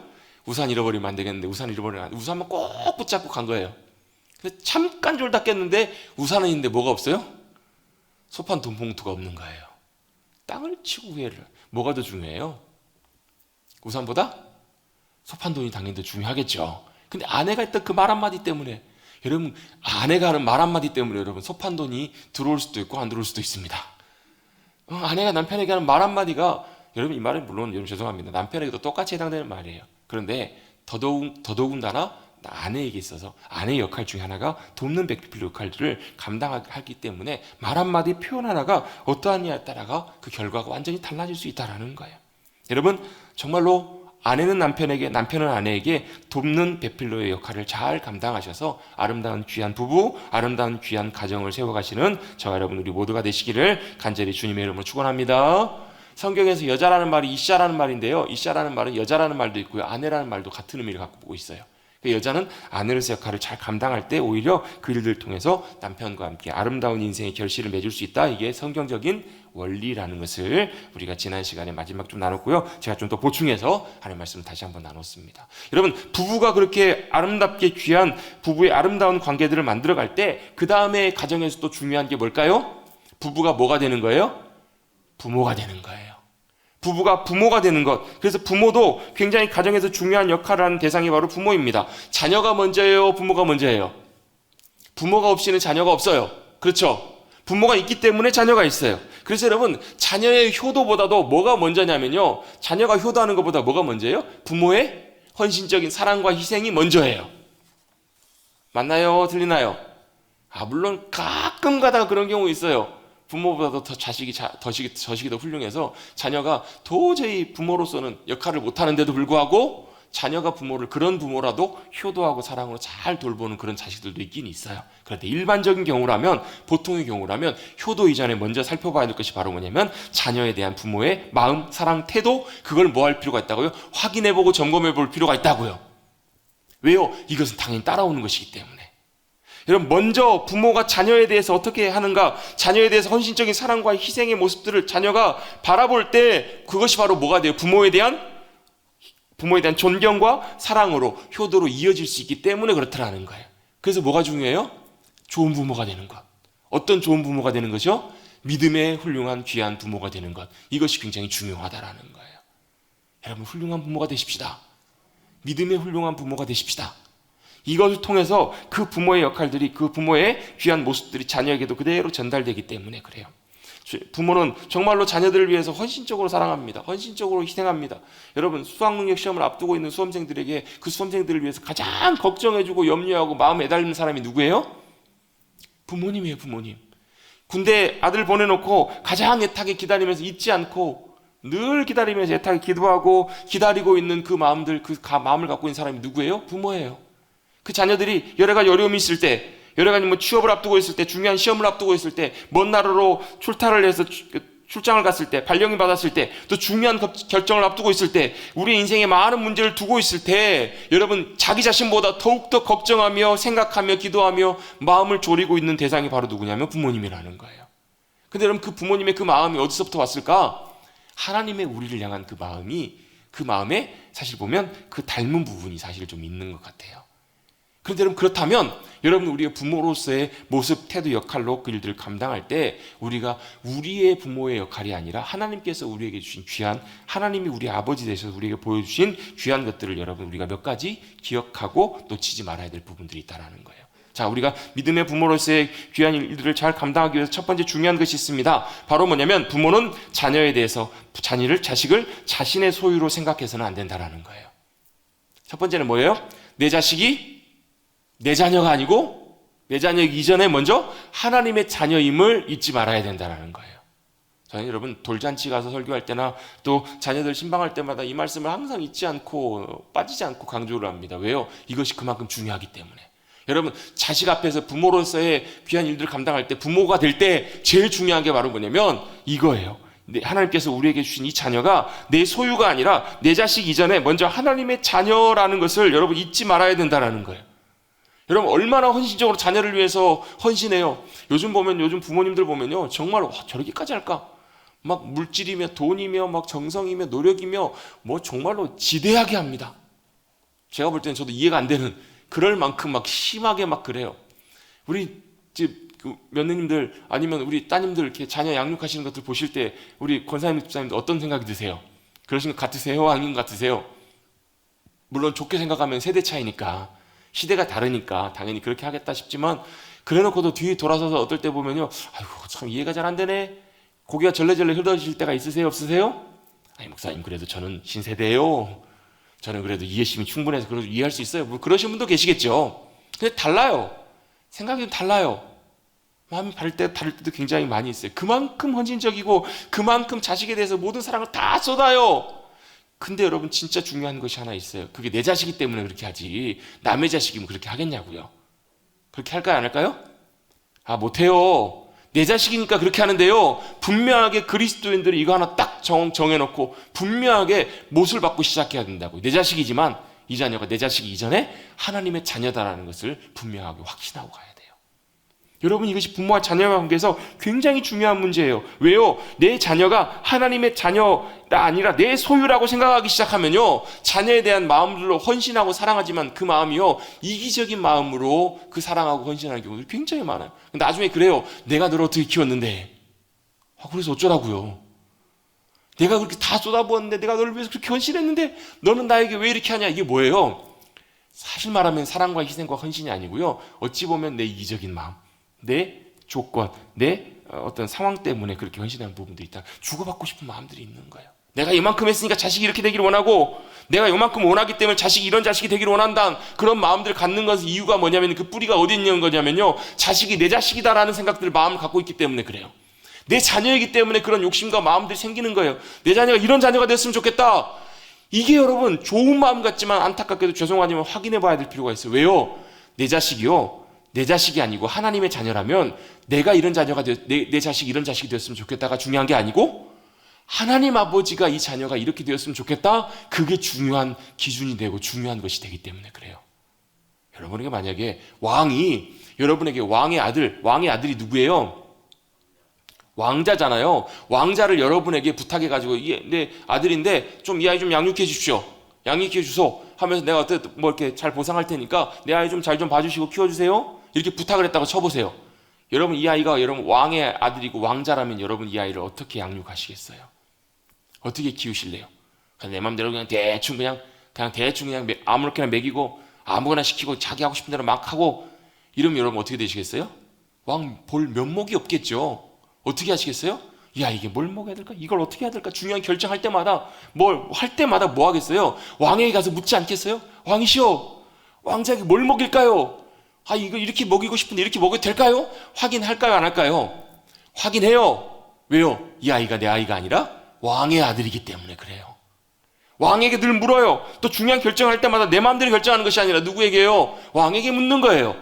우산 잃어버리면 안 되겠는데, 우산만 꼭 붙잡고 간 거예요. 근데 잠깐 졸다 깼는데 우산은 있는데 뭐가 없어요? 소판 돈 봉투가 없는 거예요. 땅을 치고 후회를. 뭐가 더 중요해요? 우산보다 소판 돈이 당연히 더 중요하겠죠. 근데 아내가 했던 그 말 한마디 때문에, 여러분, 아내가 하는 말 한마디 때문에 여러분 소판 돈이 들어올 수도 있고 안 들어올 수도 있습니다. 아내가 남편에게 하는 말 한마디가, 여러분 이 말은 물론 여러분 죄송합니다, 남편에게도 똑같이 해당되는 말이에요. 그런데 더더군다나 아내에게 있어서 아내의 역할 중에 하나가 돕는 베풀 역할들을 감당하기 때문에 말 한마디, 표현 하나가 어떠하냐에 따라가 그 결과가 완전히 달라질 수 있다는 거예요. 여러분, 정말로 아내는 남편에게, 남편은 아내에게 돕는 배필로의 역할을 잘 감당하셔서 아름다운 귀한 부부, 아름다운 귀한 가정을 세워가시는 저와 여러분 우리 모두가 되시기를 간절히 주님의 이름으로 축원합니다. 성경에서 여자라는 말이 이샤라는 말인데요, 이샤라는 말은 여자라는 말도 있고요, 아내라는 말도 같은 의미를 갖고 보고 있어요. 여자는 아내로서 역할을 잘 감당할 때 오히려 그 일들을 통해서 남편과 함께 아름다운 인생의 결실을 맺을 수 있다. 이게 성경적인 원리라는 것을 우리가 지난 시간에 마지막 좀 나눴고요, 제가 좀 더 보충해서 하나님의 말씀을 다시 한번 나눴습니다. 여러분, 부부가 그렇게 아름답게 귀한 부부의 아름다운 관계들을 만들어갈 때 그 다음에 가정에서 또 중요한 게 뭘까요? 부부가 뭐가 되는 거예요? 부모가 되는 거예요. 부부가 부모가 되는 것. 그래서 부모도 굉장히 가정에서 중요한 역할을 하는 대상이 바로 부모입니다. 자녀가 먼저예요? 부모가 먼저예요? 부모가 없이는 자녀가 없어요. 그렇죠? 부모가 있기 때문에 자녀가 있어요. 그래서 여러분, 자녀의 효도보다도 뭐가 먼저냐면요, 자녀가 효도하는 것보다 뭐가 먼저예요? 부모의 헌신적인 사랑과 희생이 먼저예요. 맞나요? 틀리나요? 물론 가끔 가다가 그런 경우 있어요. 부모보다도 더 자식이 더 훌륭해서 자녀가 도저히 부모로서는 역할을 못하는데도 불구하고 자녀가 그런 부모라도 효도하고 사랑으로 잘 돌보는 그런 자식들도 있긴 있어요. 그런데 일반적인 경우라면, 보통의 경우라면 효도 이전에 먼저 살펴봐야 될 것이 바로 뭐냐면 자녀에 대한 부모의 마음, 사랑, 태도, 그걸 뭐 할 필요가 있다고요? 확인해보고 점검해볼 필요가 있다고요. 왜요? 이것은 당연히 따라오는 것이기 때문에. 여러분, 먼저 부모가 자녀에 대해서 어떻게 하는가, 자녀에 대해서 헌신적인 사랑과 희생의 모습들을 자녀가 바라볼 때 그것이 바로 뭐가 돼요? 부모에 대한 존경과 사랑으로, 효도로 이어질 수 있기 때문에 그렇더라는 거예요. 그래서 뭐가 중요해요? 좋은 부모가 되는 것. 어떤 좋은 부모가 되는 것이요? 믿음의 훌륭한 귀한 부모가 되는 것. 이것이 굉장히 중요하다라는 거예요. 여러분 훌륭한 부모가 되십시다. 믿음의 훌륭한 부모가 되십시다. 이것을 통해서 그 부모의 역할들이, 그 부모의 귀한 모습들이 자녀에게도 그대로 전달되기 때문에 그래요. 부모는 정말로 자녀들을 위해서 헌신적으로 사랑합니다. 헌신적으로 희생합니다. 여러분 수학능력 시험을 앞두고 있는 수험생들에게 그 수험생들을 위해서 가장 걱정해주고 염려하고 마음에 애달리는 사람이 누구예요? 부모님이에요. 부모님. 군대 아들 보내놓고 가장 애타게 기다리면서 잊지 않고 늘 기다리면서 애타게 기도하고 기다리고 있는 그 마음들, 그 마음을 갖고 있는 사람이 누구예요? 부모예요. 그 자녀들이 여러 가지 어려움이 있을 때, 여러 가지 뭐 취업을 앞두고 있을 때, 중요한 시험을 앞두고 있을 때, 먼 나라로 출타를 해서 출장을 갔을 때, 발령을 받았을 때, 또 중요한 결정을 앞두고 있을 때, 우리 인생에 많은 문제를 두고 있을 때, 여러분 자기 자신보다 더욱더 걱정하며 생각하며 기도하며 마음을 졸이고 있는 대상이 바로 누구냐면 부모님이라는 거예요. 근데 여러분 그 부모님의 그 마음이 어디서부터 왔을까? 하나님의 우리를 향한 그 마음이, 그 마음에 사실 보면 그 닮은 부분이 사실 좀 있는 것 같아요. 그런데 여러분 그렇다면 여러분 우리의 부모로서의 모습, 태도, 역할로 그 일들을 감당할 때 우리가 우리의 부모의 역할이 아니라 하나님께서 우리에게 주신 귀한, 하나님이 우리 아버지 되셔서 우리에게 보여주신 귀한 것들을 여러분 우리가 몇 가지 기억하고 놓치지 말아야 될 부분들이 있다는 거예요. 자, 우리가 믿음의 부모로서의 귀한 일들을 잘 감당하기 위해서 첫 번째 중요한 것이 있습니다. 바로 뭐냐면 부모는 자녀에 대해서 자식을 자신의 소유로 생각해서는 안 된다는 거예요. 첫 번째는 뭐예요? 내 자식이 내 자녀가 아니고 내 자녀 이전에 먼저 하나님의 자녀임을 잊지 말아야 된다는 거예요. 저는 여러분 돌잔치 가서 설교할 때나 또 자녀들 신방할 때마다 이 말씀을 항상 잊지 않고 빠지지 않고 강조를 합니다. 왜요? 이것이 그만큼 중요하기 때문에. 여러분 자식 앞에서 부모로서의 귀한 일들을 감당할 때, 부모가 될 때 제일 중요한 게 바로 뭐냐면 이거예요. 하나님께서 우리에게 주신 이 자녀가 내 소유가 아니라 내 자식 이전에 먼저 하나님의 자녀라는 것을 여러분 잊지 말아야 된다는 거예요. 여러분 얼마나 헌신적으로 자녀를 위해서 헌신해요. 요즘 부모님들 보면요 정말 저렇게까지 할까? 막 물질이며 돈이며 막 정성이며 노력이며 뭐 정말로 지대하게 합니다. 제가 볼 때는 저도 이해가 안 되는, 그럴 만큼 막 심하게 막 그래요. 우리 집 며느님들 아니면 우리 따님들 이렇게 자녀 양육하시는 것들 보실 때 우리 권사님 집사님들 어떤 생각이 드세요? 그러신 것 같으세요? 아닌 것 같으세요? 물론 좋게 생각하면 세대 차이니까, 시대가 다르니까 당연히 그렇게 하겠다 싶지만, 그래놓고도 뒤에 돌아서서 어떨 때 보면요, 아이고 참 이해가 잘 안 되네. 고개가 절레절레 흐려질 때가 있으세요? 없으세요? 아니 목사님 그래도 저는 신세대예요. 저는 그래도 이해심이 충분해서 그래도 이해할 수 있어요. 뭐 그러신 분도 계시겠죠. 근데 달라요. 생각이 달라요. 마음이 다를 때도 굉장히 많이 있어요. 그만큼 헌신적이고 그만큼 자식에 대해서 모든 사랑을 다 쏟아요. 근데 여러분 진짜 중요한 것이 하나 있어요. 그게 내 자식이기 때문에 그렇게 하지 남의 자식이면 그렇게 하겠냐고요. 그렇게 할까요? 안 할까요? 못해요. 내 자식이니까 그렇게 하는데요, 분명하게 그리스도인들이 이거 하나 딱 정해놓고 분명하게 못을 받고 시작해야 된다고요. 내 자식이지만 이 자녀가 내 자식이 이전에 하나님의 자녀다라는 것을 분명하게 확신하고 가야 돼요. 여러분 이것이 부모와 자녀와 관계에서 굉장히 중요한 문제예요. 왜요? 내 자녀가 하나님의 자녀가 아니라 내 소유라고 생각하기 시작하면요, 자녀에 대한 마음들로 헌신하고 사랑하지만 그 마음이요 이기적인 마음으로 그 사랑하고 헌신하는 경우들이 굉장히 많아요. 나중에 그래요. 내가 너를 어떻게 키웠는데 그래서 어쩌라고요. 내가 그렇게 다 쏟아부었는데, 내가 너를 위해서 그렇게 헌신했는데 너는 나에게 왜 이렇게 하냐. 이게 뭐예요? 사실 말하면 사랑과 희생과 헌신이 아니고요, 어찌 보면 내 이기적인 마음, 내 조건, 내 어떤 상황 때문에 그렇게 헌신하는 부분도 있다. 주고받고 싶은 마음들이 있는 거예요. 내가 이만큼 했으니까 자식이 이렇게 되기를 원하고, 내가 이만큼 원하기 때문에 자식이 이런 자식이 되기를 원한다. 그런 마음들을 갖는 것은 이유가 뭐냐면, 그 뿌리가 어디 있는 거냐면요, 자식이 내 자식이다라는 생각들을 마음을 갖고 있기 때문에 그래요. 내 자녀이기 때문에 그런 욕심과 마음들이 생기는 거예요. 내 자녀가 이런 자녀가 됐으면 좋겠다. 이게 여러분 좋은 마음 같지만 안타깝게도 죄송하지만 확인해 봐야 될 필요가 있어요. 왜요? 내 자식이요, 내 자식이 아니고 하나님의 자녀라면 내가 이런 자녀가 내 자식이 이런 자식이 되었으면 좋겠다가 중요한 게 아니고, 하나님 아버지가 이 자녀가 이렇게 되었으면 좋겠다, 그게 중요한 기준이 되고 중요한 것이 되기 때문에 그래요. 여러분에게 만약에 여러분에게 왕의 아들이 누구예요? 왕자잖아요. 왕자를 여러분에게 부탁해가지고 내 아들인데 좀 이 아이 좀 양육해 주십시오. 양육해 주소 하면서 내가 어떻게 뭐 이렇게 잘 보상할 테니까 내 아이 좀 잘 좀 봐주시고 키워주세요. 이렇게 부탁을 했다고 쳐보세요. 여러분 이 아이가 여러분 왕의 아들이고 왕자라면 여러분 이 아이를 어떻게 양육하시겠어요? 어떻게 키우실래요? 내 맘대로 그냥 대충 아무렇게나 먹이고 아무거나 시키고 자기 하고 싶은 대로 막 하고 이러면 여러분 어떻게 되시겠어요? 왕 볼 면목이 없겠죠. 어떻게 하시겠어요? 야 이게 뭘 먹어야 될까? 이걸 어떻게 해야 될까? 중요한 결정할 때마다 뭘 할 때마다 뭐 하겠어요? 왕에게 가서 묻지 않겠어요? 왕이시여 왕자에게 뭘 먹일까요? 아 이거 이렇게 먹이고 싶은데 이렇게 먹어도 될까요? 확인할까요 안 할까요? 확인해요. 왜요? 이 아이가 내 아이가 아니라 왕의 아들이기 때문에 그래요. 왕에게 늘 물어요. 또 중요한 결정할 때마다 내 마음대로 결정하는 것이 아니라 누구에게요? 왕에게 묻는 거예요.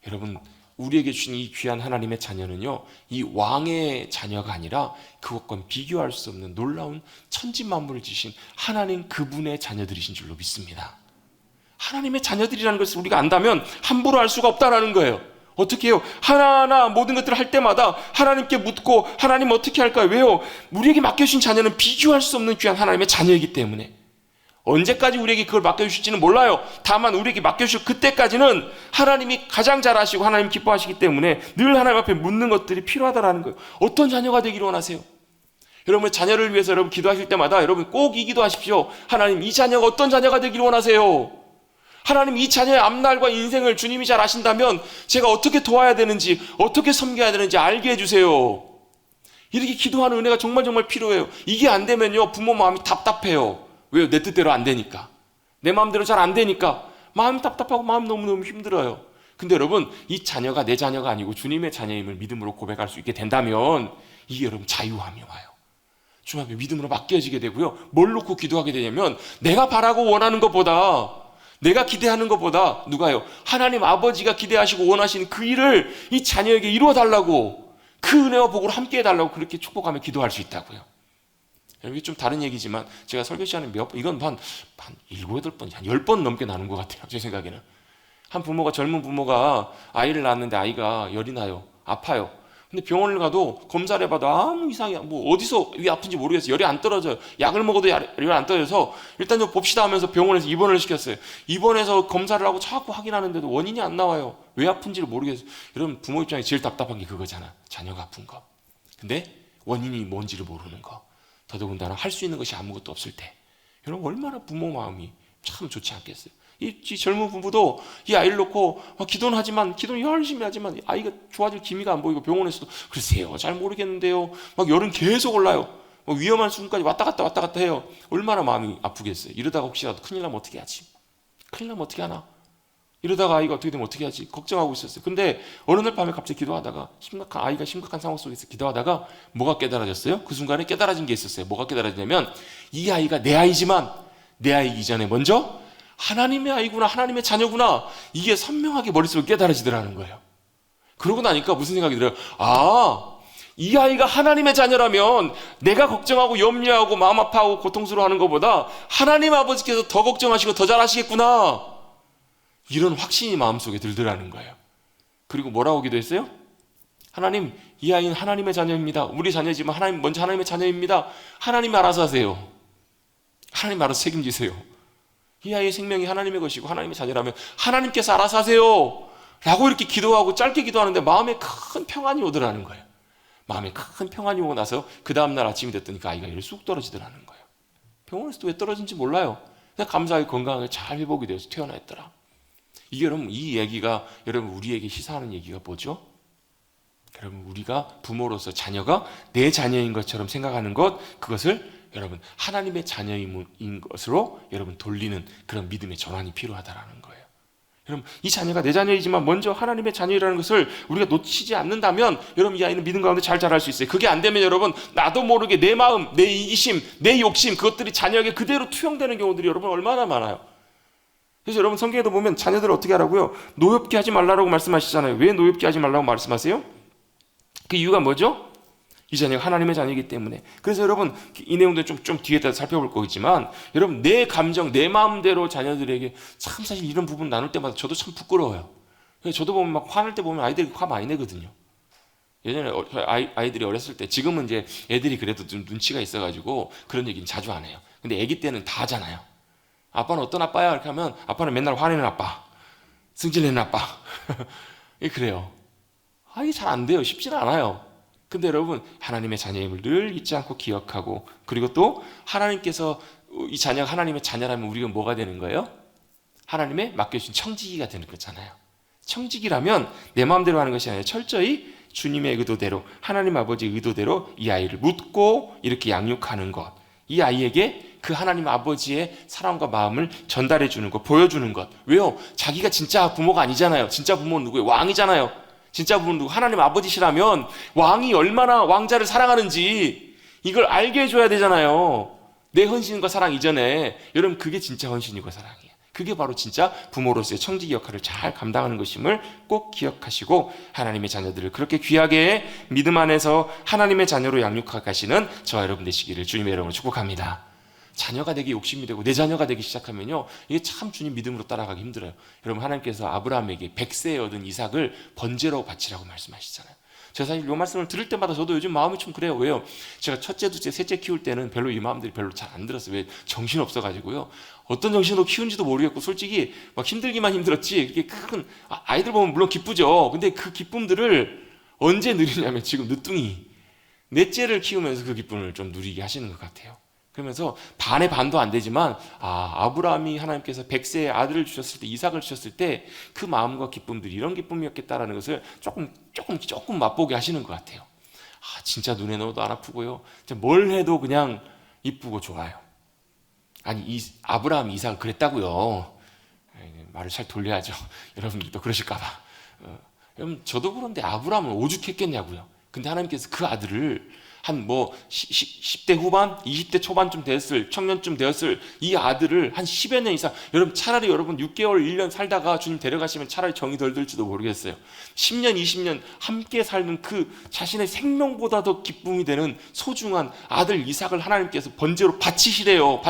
여러분 우리에게 주신 이 귀한 하나님의 자녀는요 이 왕의 자녀가 아니라 그것과 비교할 수 없는 놀라운 천지만물을 지신 하나님 그분의 자녀들이신 줄로 믿습니다. 하나님의 자녀들이라는 것을 우리가 안다면 함부로 할 수가 없다라는 거예요. 어떻게 해요? 하나하나 모든 것들을 할 때마다 하나님께 묻고 하나님 어떻게 할까요? 왜요? 우리에게 맡겨주신 자녀는 비교할 수 없는 귀한 하나님의 자녀이기 때문에 언제까지 우리에게 그걸 맡겨주실지는 몰라요. 다만 우리에게 맡겨주실 그때까지는 하나님이 가장 잘 아시고 하나님 기뻐하시기 때문에 늘 하나님 앞에 묻는 것들이 필요하다라는 거예요. 어떤 자녀가 되기를 원하세요? 여러분의 자녀를 위해서 여러분 기도하실 때마다 여러분 꼭 이 기도하십시오. 하나님 이 자녀가 어떤 자녀가 되기를 원하세요? 하나님 이 자녀의 앞날과 인생을 주님이 잘 아신다면 제가 어떻게 도와야 되는지 어떻게 섬겨야 되는지 알게 해주세요. 이렇게 기도하는 은혜가 정말 필요해요. 이게 안 되면요 부모 마음이 답답해요. 왜요? 내 뜻대로 안 되니까. 내 마음대로 잘 안 되니까 마음이 답답하고 마음이 너무너무 힘들어요. 근데 여러분 이 자녀가 내 자녀가 아니고 주님의 자녀임을 믿음으로 고백할 수 있게 된다면 이게 여러분 자유함이 와요. 주님 앞에 믿음으로 맡겨지게 되고요. 뭘 놓고 기도하게 되냐면 내가 바라고 원하는 것보다 내가 기대하는 것보다 누가요? 하나님 아버지가 기대하시고 원하시는 그 일을 이 자녀에게 이루어달라고 그 은혜와 복으로 함께 해달라고 그렇게 축복하며 기도할 수 있다고요. 이게 좀 다른 얘기지만 제가 설교 시간에 이건 한 7, 8번, 한 10번 넘게 나눈 것 같아요. 제 생각에는. 한 부모가 젊은 부모가 아이를 낳았는데 아이가 열이 나요. 아파요. 근데 병원을 가도 검사를 해봐도 아무 이상이 뭐 어디서 왜 아픈지 모르겠어요. 열이 안 떨어져요. 약을 먹어도 열이 안 떨어져서 일단 좀 봅시다 하면서 병원에서 입원을 시켰어요. 입원해서 검사를 하고 자꾸 확인하는데도 원인이 안 나와요. 왜 아픈지를 모르겠어요. 여러분 부모 입장에 제일 답답한 게 그거잖아. 자녀가 아픈 거. 근데 원인이 뭔지를 모르는 거. 더더군다나 할 수 있는 것이 아무것도 없을 때 여러분 얼마나 부모 마음이 참 좋지 않겠어요. 이 젊은 부부도 이 아이를 놓고 기도는 하지만 기도는 열심히 하지만 아이가 좋아질 기미가 안 보이고 병원에서도 글쎄요 잘 모르겠는데요 막 열은 계속 올라요. 위험한 수준까지 왔다 갔다 해요. 얼마나 마음이 아프겠어요. 이러다가 혹시라도 큰일 나면 어떻게 하지? 큰일 나면 어떻게 하나? 이러다가 아이가 어떻게 되면 어떻게 하지? 걱정하고 있었어요. 근데 어느 날 밤에 갑자기 기도하다가 아이가 심각한 상황 속에서 기도하다가 뭐가 깨달아졌어요? 그 순간에 깨달아진 게 있었어요. 뭐가 깨달아지냐면 이 아이가 내 아이지만 내 아이기 전에 먼저 하나님의 아이구나 하나님의 자녀구나 이게 선명하게 머릿속에 깨달아지더라는 거예요. 그러고 나니까 무슨 생각이 들어요? 이 아이가 하나님의 자녀라면 내가 걱정하고 염려하고 마음 아파하고 고통스러워하는 것보다 하나님 아버지께서 더 걱정하시고 더 잘하시겠구나 이런 확신이 마음속에 들더라는 거예요. 그리고 뭐라고 기도했어요? 하나님 이 아이는 하나님의 자녀입니다. 우리 자녀지만 하나님 먼저 하나님의 자녀입니다. 하나님이 알아서 하세요. 하나님 알아서 책임지세요. 이 아이의 생명이 하나님의 것이고 하나님의 자녀라면 하나님께서 알아서 하세요 라고 이렇게 기도하고 짧게 기도하는데 마음에 큰 평안이 오더라는 거예요. 마음에 큰 평안이 오고 나서 그 다음날 아침이 됐더니 그 아이가 열이 쑥 떨어지더라는 거예요. 병원에서도 왜 떨어진지 몰라요. 그냥 감사하게 건강하게 잘 회복이 되어서 태어났더라. 이게 여러분 이 얘기가 여러분 우리에게 시사하는 얘기가 뭐죠? 여러분 우리가 부모로서 자녀가 내 자녀인 것처럼 생각하는 것 그것을 여러분 하나님의 자녀인 것으로 여러분 돌리는 그런 믿음의 전환이 필요하다라는 거예요. 여러분 이 자녀가 내 자녀이지만 먼저 하나님의 자녀라는 것을 우리가 놓치지 않는다면 여러분 이 아이는 믿음 가운데 잘 자랄 수 있어요. 그게 안 되면 여러분 나도 모르게 내 마음, 내 이기심, 내 욕심 그것들이 자녀에게 그대로 투영되는 경우들이 여러분 얼마나 많아요. 그래서 여러분 성경에도 보면 자녀들을 어떻게 하라고요? 노엽게 하지 말라고 말씀하시잖아요. 왜 노엽게 하지 말라고 말씀하세요? 그 이유가 뭐죠? 이 자녀가 하나님의 자녀이기 때문에. 그래서 여러분 이 내용도 좀 뒤에 따라 살펴볼 거겠지만 여러분 내 감정, 내 마음대로 자녀들에게 참 사실 이런 부분 나눌 때마다 저도 참 부끄러워요. 저도 보면 막 화날 때 보면 아이들이 화 많이 내거든요. 예전에 아이들이 어렸을 때 지금은 이제 애들이 그래도 좀 눈치가 있어가지고 그런 얘기는 자주 안 해요. 근데 아기 때는 다 하잖아요. 아빠는 어떤 아빠야? 이렇게 하면 아빠는 맨날 화내는 아빠, 승질내는 아빠. 예, 그래요. 이게 잘 안 돼요. 쉽지는 않아요. 근데 여러분, 하나님의 자녀임을 늘 잊지 않고 기억하고, 그리고 또 하나님께서 이 자녀가 하나님의 자녀라면 우리가 뭐가 되는 거예요? 하나님의 맡겨주신 청지기가 되는 거잖아요. 청지기라면 내 마음대로 하는 것이 아니라 철저히 주님의 의도대로, 하나님 아버지의 의도대로 이 아이를 묻고 이렇게 양육하는 것, 이 아이에게 그 하나님 아버지의 사랑과 마음을 전달해 주는 것, 보여주는 것. 왜요? 자기가 진짜 부모가 아니잖아요. 진짜 부모는 누구예요? 왕이잖아요. 진짜 부모는 누구? 하나님 아버지시라면 왕이 얼마나 왕자를 사랑하는지 이걸 알게 해줘야 되잖아요. 내 헌신과 사랑 이전에. 여러분, 그게 진짜 헌신이고 사랑이에요. 그게 바로 진짜 부모로서의 청지기 역할을 잘 감당하는 것임을 꼭 기억하시고, 하나님의 자녀들을 그렇게 귀하게 믿음 안에서 하나님의 자녀로 양육하게 하시는 저와 여러분 되시기를 주님의 이름으로 축복합니다. 자녀가 되기 욕심이 되고 내 자녀가 되기 시작하면요, 이게 참 주님 믿음으로 따라가기 힘들어요. 여러분, 하나님께서 아브라함에게 100세에 얻은 이삭을 번제로 바치라고 말씀하시잖아요. 제가 사실 이 말씀을 들을 때마다 저도 요즘 마음이 좀 그래요. 왜요? 제가 첫째, 둘째, 셋째 키울 때는 별로 이 마음들이 별로 잘 안 들었어요. 왜? 정신 없어가지고요. 어떤 정신으로 키운지도 모르겠고, 솔직히 막 힘들기만 힘들었지, 그게 큰, 아이들 보면 물론 기쁘죠. 근데 그 기쁨들을 언제 누리냐면 지금 늦둥이 넷째를 키우면서 그 기쁨을 좀 누리게 하시는 것 같아요. 그러면서 반의 반도 안 되지만, 아브라함이 하나님께서 100세의 아들을 주셨을 때, 이삭을 주셨을 때 그 마음과 기쁨들이 이런 기쁨이었겠다라는 것을 조금 맛보게 하시는 것 같아요. 진짜 눈에 넣어도 안 아프고요, 뭘 해도 그냥 이쁘고 좋아요. 아니, 아브라함, 이삭은 그랬다고요. 말을 잘 돌려야죠. 여러분들도 그러실까봐. 여러분, 저도 그런데 아브라함은 오죽했겠냐고요. 근데 하나님께서 그 아들을 한 10대 후반, 20대 초반쯤 되었을, 청년쯤 되었을 이 아들을 한 10여 년 이상, 여러분 차라리 여러분 6개월, 1년 살다가 주님 데려가시면 차라리 정이 덜 들지도 모르겠어요. 10년, 20년 함께 살는 그 자신의 생명보다 더 기쁨이 되는 소중한 아들 이삭을 하나님께서 번제로 바치시래요.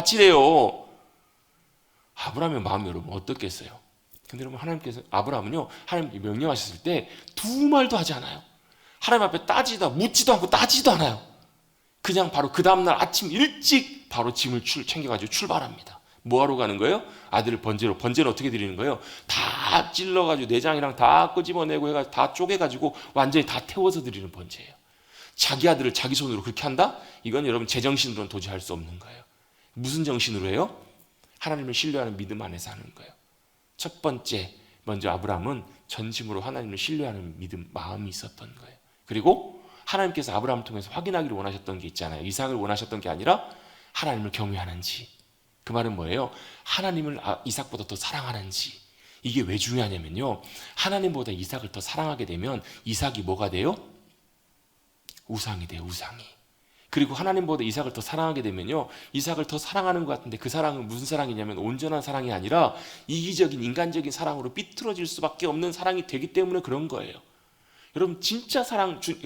아브라함의 마음이 여러분 어떻겠어요? 근데 여러분, 하나님께서 아브라함은요, 하나님이 명령하셨을 때 두 말도 하지 않아요. 하나님 앞에 묻지도 않고 따지도 않아요. 그냥 바로 그 다음날 아침 일찍 바로 짐을 챙겨가지고 출발합니다. 뭐하러 가는 거예요? 아들을 번제로. 번제는 어떻게 드리는 거예요? 다 찔러가지고 내장이랑 다 끄집어내고 해가지고 다 쪼개가지고 완전히 다 태워서 드리는 번제예요. 자기 아들을 자기 손으로 그렇게 한다? 이건 여러분 제정신으로는 도저히 할 수 없는 거예요. 무슨 정신으로 해요? 하나님을 신뢰하는 믿음 안에서 하는 거예요. 첫 번째, 먼저 아브라함은 전심으로 하나님을 신뢰하는 믿음, 마음이 있었던 거예요. 그리고 하나님께서 아브라함을 통해서 확인하기를 원하셨던 게 있잖아요. 이삭을 원하셨던 게 아니라 하나님을 경외하는지. 그 말은 뭐예요? 하나님을 이삭보다 더 사랑하는지. 이게 왜 중요하냐면요, 하나님보다 이삭을 더 사랑하게 되면 이삭이 뭐가 돼요? 우상이 돼요. 우상이. 그리고 하나님보다 이삭을 더 사랑하게 되면요, 이삭을 더 사랑하는 것 같은데 그 사랑은 무슨 사랑이냐면 온전한 사랑이 아니라 이기적인 인간적인 사랑으로 삐뚤어질 수밖에 없는 사랑이 되기 때문에 그런 거예요. 여러분, 진짜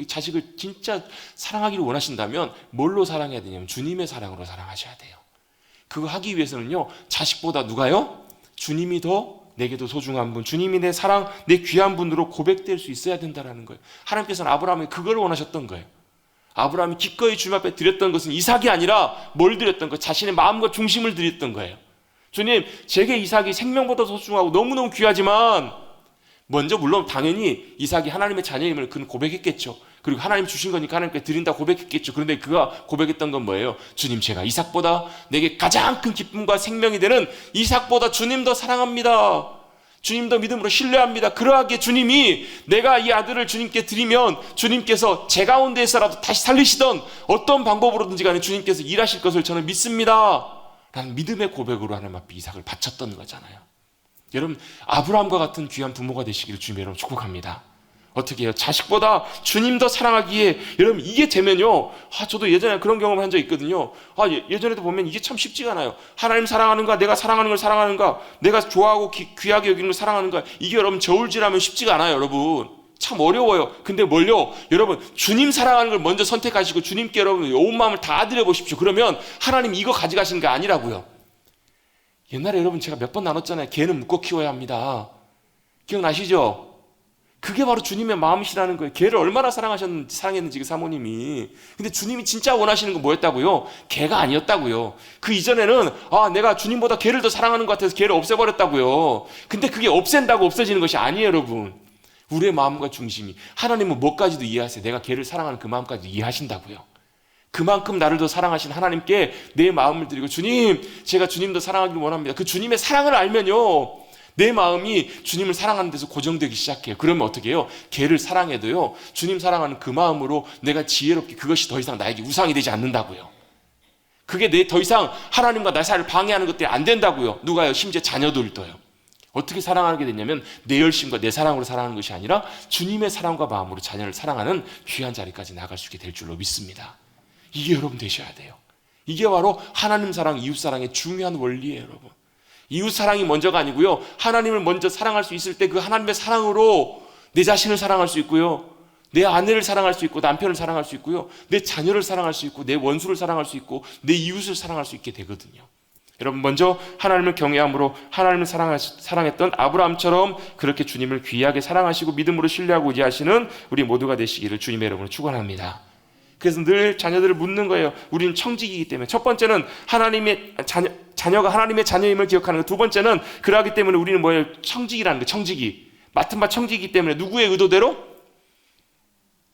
자식을 진짜 사랑하기를 원하신다면 뭘로 사랑해야 되냐면 주님의 사랑으로 사랑하셔야 돼요. 그거 하기 위해서는요, 자식보다 누가요? 주님이 더 내게 더 소중한 분, 주님이 내 사랑, 내 귀한 분으로 고백될 수 있어야 된다는 거예요. 하나님께서는 아브라함이 그걸 원하셨던 거예요. 아브라함이 기꺼이 주님 앞에 드렸던 것은 이삭이 아니라 뭘 드렸던 거예요? 자신의 마음과 중심을 드렸던 거예요. 주님, 제게 이삭이 생명보다 소중하고 너무너무 귀하지만, 먼저 물론 당연히 이삭이 하나님의 자녀임을 그는 고백했겠죠. 그리고 하나님 주신 거니까 하나님께 드린다 고백했겠죠. 그런데 그가 고백했던 건 뭐예요? 주님, 제가 이삭보다 내게 가장 큰 기쁨과 생명이 되는 이삭보다 주님 더 사랑합니다. 주님 더 믿음으로 신뢰합니다. 그러하기에 주님이 내가 이 아들을 주님께 드리면 주님께서 제 가운데에서라도 다시 살리시던 어떤 방법으로든지 간에 주님께서 일하실 것을 저는 믿습니다. 라는 믿음의 고백으로 하나님 앞에 이삭을 바쳤던 거잖아요. 여러분, 아브라함과 같은 귀한 부모가 되시기를 주님 여러분 축복합니다. 어떻게 해요? 자식보다 주님 더 사랑하기에, 여러분 이게 되면요, 저도 예전에 그런 경험을 한 적이 있거든요. 예전에도 보면 이게 참 쉽지가 않아요. 하나님 사랑하는가, 내가 사랑하는 걸 사랑하는가, 내가 좋아하고 귀하게 여기는 걸 사랑하는가, 이게 여러분 저울질하면 쉽지가 않아요. 여러분 참 어려워요. 근데 뭘요? 여러분, 주님 사랑하는 걸 먼저 선택하시고 주님께 여러분 온 마음을 다 드려보십시오. 그러면 하나님 이거 가져가시는 게 아니라고요. 옛날에 여러분 제가 몇 번 나눴잖아요. 개는 묶어 키워야 합니다. 기억나시죠? 그게 바로 주님의 마음이시라는 거예요. 개를 얼마나 사랑했는지 그 사모님이. 근데 주님이 진짜 원하시는 건 뭐였다고요? 개가 아니었다고요. 그 이전에는 내가 주님보다 개를 더 사랑하는 것 같아서 개를 없애버렸다고요. 근데 그게 없앤다고 없어지는 것이 아니에요, 여러분. 우리의 마음과 중심이. 하나님은 뭐까지도 이해하세요. 내가 개를 사랑하는 그 마음까지도 이해하신다고요. 그만큼 나를 더 사랑하신 하나님께 내 마음을 드리고, 주님, 제가 주님 더 사랑하기를 원합니다. 그 주님의 사랑을 알면요, 내 마음이 주님을 사랑하는 데서 고정되기 시작해요. 그러면 어떻게 해요? 개를 사랑해도요, 주님 사랑하는 그 마음으로 내가 지혜롭게, 그것이 더 이상 나에게 우상이 되지 않는다고요. 그게 더 이상 하나님과 나 사이를 방해하는 것들이 안 된다고요. 누가요? 심지어 자녀들도요. 어떻게 사랑하게 됐냐면 내 열심과 내 사랑으로 사랑하는 것이 아니라 주님의 사랑과 마음으로 자녀를 사랑하는 귀한 자리까지 나갈 수 있게 될 줄로 믿습니다. 이게 여러분 되셔야 돼요. 이게 바로 하나님 사랑, 이웃 사랑의 중요한 원리예요, 여러분. 이웃 사랑이 먼저가 아니고요, 하나님을 먼저 사랑할 수 있을 때 그 하나님의 사랑으로 내 자신을 사랑할 수 있고요, 내 아내를 사랑할 수 있고, 남편을 사랑할 수 있고요, 내 자녀를 사랑할 수 있고, 내 원수를 사랑할 수 있고, 내 이웃을 사랑할 수 있게 되거든요. 여러분, 먼저 하나님을 경외함으로 하나님을 사랑했던 아브라함처럼 그렇게 주님을 귀하게 사랑하시고 믿음으로 신뢰하고 의지하시는 우리 모두가 되시기를 주님의 이름으로 축원합니다. 그래서 늘 자녀들을 묻는 거예요. 우리는 청직이기 때문에. 첫 번째는 하나님의 자녀가 하나님의 자녀임을 기억하는 거. 두 번째는 그러하기 때문에 우리는 뭐예요? 청직이라는 거. 청직이. 맡은 바 청직이기 때문에 누구의 의도대로?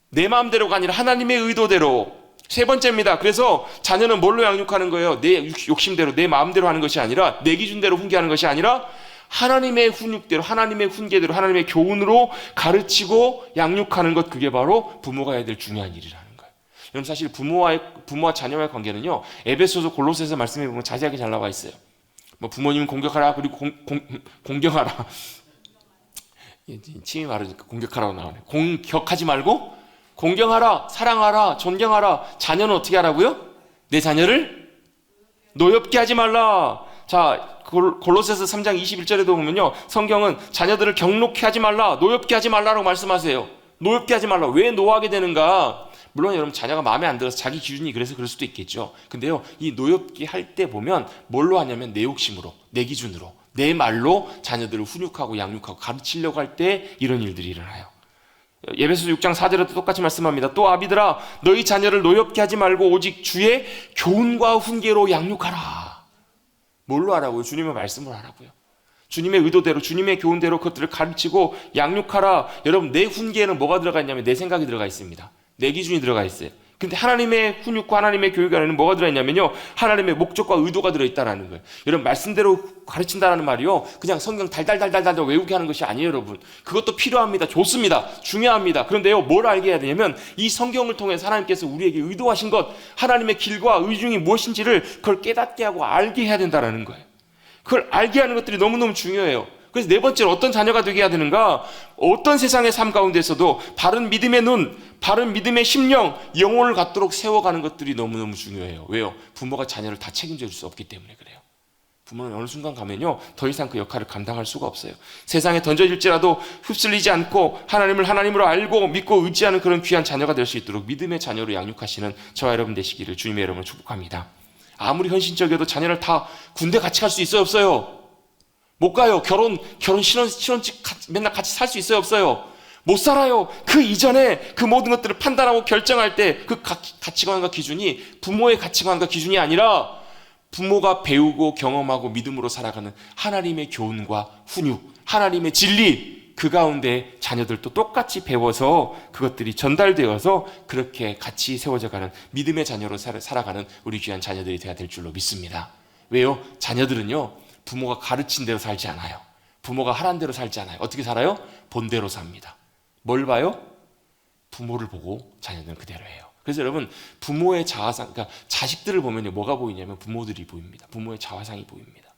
내 마음대로가 아니라 하나님의 의도대로. 세 번째입니다. 그래서 자녀는 뭘로 양육하는 거예요? 내 욕심대로, 내 마음대로 하는 것이 아니라, 내 기준대로 훈계하는 것이 아니라 하나님의 훈육대로, 하나님의 훈계대로, 하나님의 교훈으로 가르치고 양육하는 것. 그게 바로 부모가 해야 될 중요한 일이라는 거예요. 여러분, 사실 부모와 자녀와의 관계는요, 에베소서 골로새서 말씀해 보면 자세하게 잘 나와 있어요. 뭐 부모님은 공격하라, 그리고 공경하라. 침이 마르니까 공격하라고 나오네. 공격하지 말고 공경하라, 사랑하라, 존경하라. 자녀는 어떻게 하라고요? 내 자녀를 노엽게 하지 말라. 자, 골로새서 3장 21절에도 보면요, 성경은 자녀들을 경록케 하지 말라, 노엽게 하지 말라라고 말씀하세요. 노엽게 하지 말라. 왜 노하게 되는가? 물론 여러분, 자녀가 마음에 안 들어서 자기 기준이 그래서 그럴 수도 있겠죠. 근데요, 이 노엽게 할 때 보면 뭘로 하냐면 내 욕심으로, 내 기준으로, 내 말로 자녀들을 훈육하고 양육하고 가르치려고 할 때 이런 일들이 일어나요. 에베소서 6장 4절에도 똑같이 말씀합니다. 또 아비들아, 너희 자녀를 노엽게 하지 말고 오직 주의 교훈과 훈계로 양육하라. 뭘로 하라고요? 주님의 말씀을 하라고요. 주님의 의도대로, 주님의 교훈대로 그것들을 가르치고 양육하라. 여러분, 내 훈계에는 뭐가 들어가 있냐면 내 생각이 들어가 있습니다. 내 기준이 들어가 있어요. 근데 하나님의 훈육과 하나님의 교육 안에는 뭐가 들어있냐면요, 하나님의 목적과 의도가 들어있다는 거예요. 여러분, 말씀대로 가르친다는 말이요, 그냥 성경 달달달달달 외우게 하는 것이 아니에요, 여러분. 그것도 필요합니다. 좋습니다. 중요합니다. 그런데요, 뭘 알게 해야 되냐면 이 성경을 통해서 하나님께서 우리에게 의도하신 것, 하나님의 길과 의중이 무엇인지를 그걸 깨닫게 하고 알게 해야 된다는 거예요. 그걸 알게 하는 것들이 너무너무 중요해요. 그래서 네 번째로 어떤 자녀가 되게 해야 되는가? 어떤 세상의 삶 가운데서도 바른 믿음의 눈, 바른 믿음의 심령, 영혼을 갖도록 세워가는 것들이 너무너무 중요해요. 왜요? 부모가 자녀를 다 책임져 줄 수 없기 때문에 그래요. 부모는 어느 순간 가면요, 더 이상 그 역할을 감당할 수가 없어요. 세상에 던져질지라도 휩쓸리지 않고 하나님을 하나님으로 알고 믿고 의지하는 그런 귀한 자녀가 될 수 있도록 믿음의 자녀로 양육하시는 저와 여러분 되시기를 주님의 이름으로 축복합니다. 아무리 헌신적이어도 자녀를 다 군대 같이 갈 수 있어요, 없어요? 못 가요. 결혼 신혼집 맨날 같이 살 수 있어요, 없어요? 못 살아요. 그 이전에 그 모든 것들을 판단하고 결정할 때 그 가치관과 기준이 부모의 가치관과 기준이 아니라 부모가 배우고 경험하고 믿음으로 살아가는 하나님의 교훈과 훈육, 하나님의 진리, 그 가운데 자녀들도 똑같이 배워서 그것들이 전달되어서 그렇게 같이 세워져가는 믿음의 자녀로 살아가는 우리 귀한 자녀들이 되어야 될 줄로 믿습니다. 왜요? 자녀들은요, 부모가 가르친 대로 살지 않아요. 부모가 하란 대로 살지 않아요. 어떻게 살아요? 본대로 삽니다. 뭘 봐요? 부모를 보고 자녀들은 그대로 해요. 그래서 여러분, 부모의 자화상, 그러니까 자식들을 보면요, 뭐가 보이냐면 부모들이 보입니다. 부모의 자화상이 보입니다.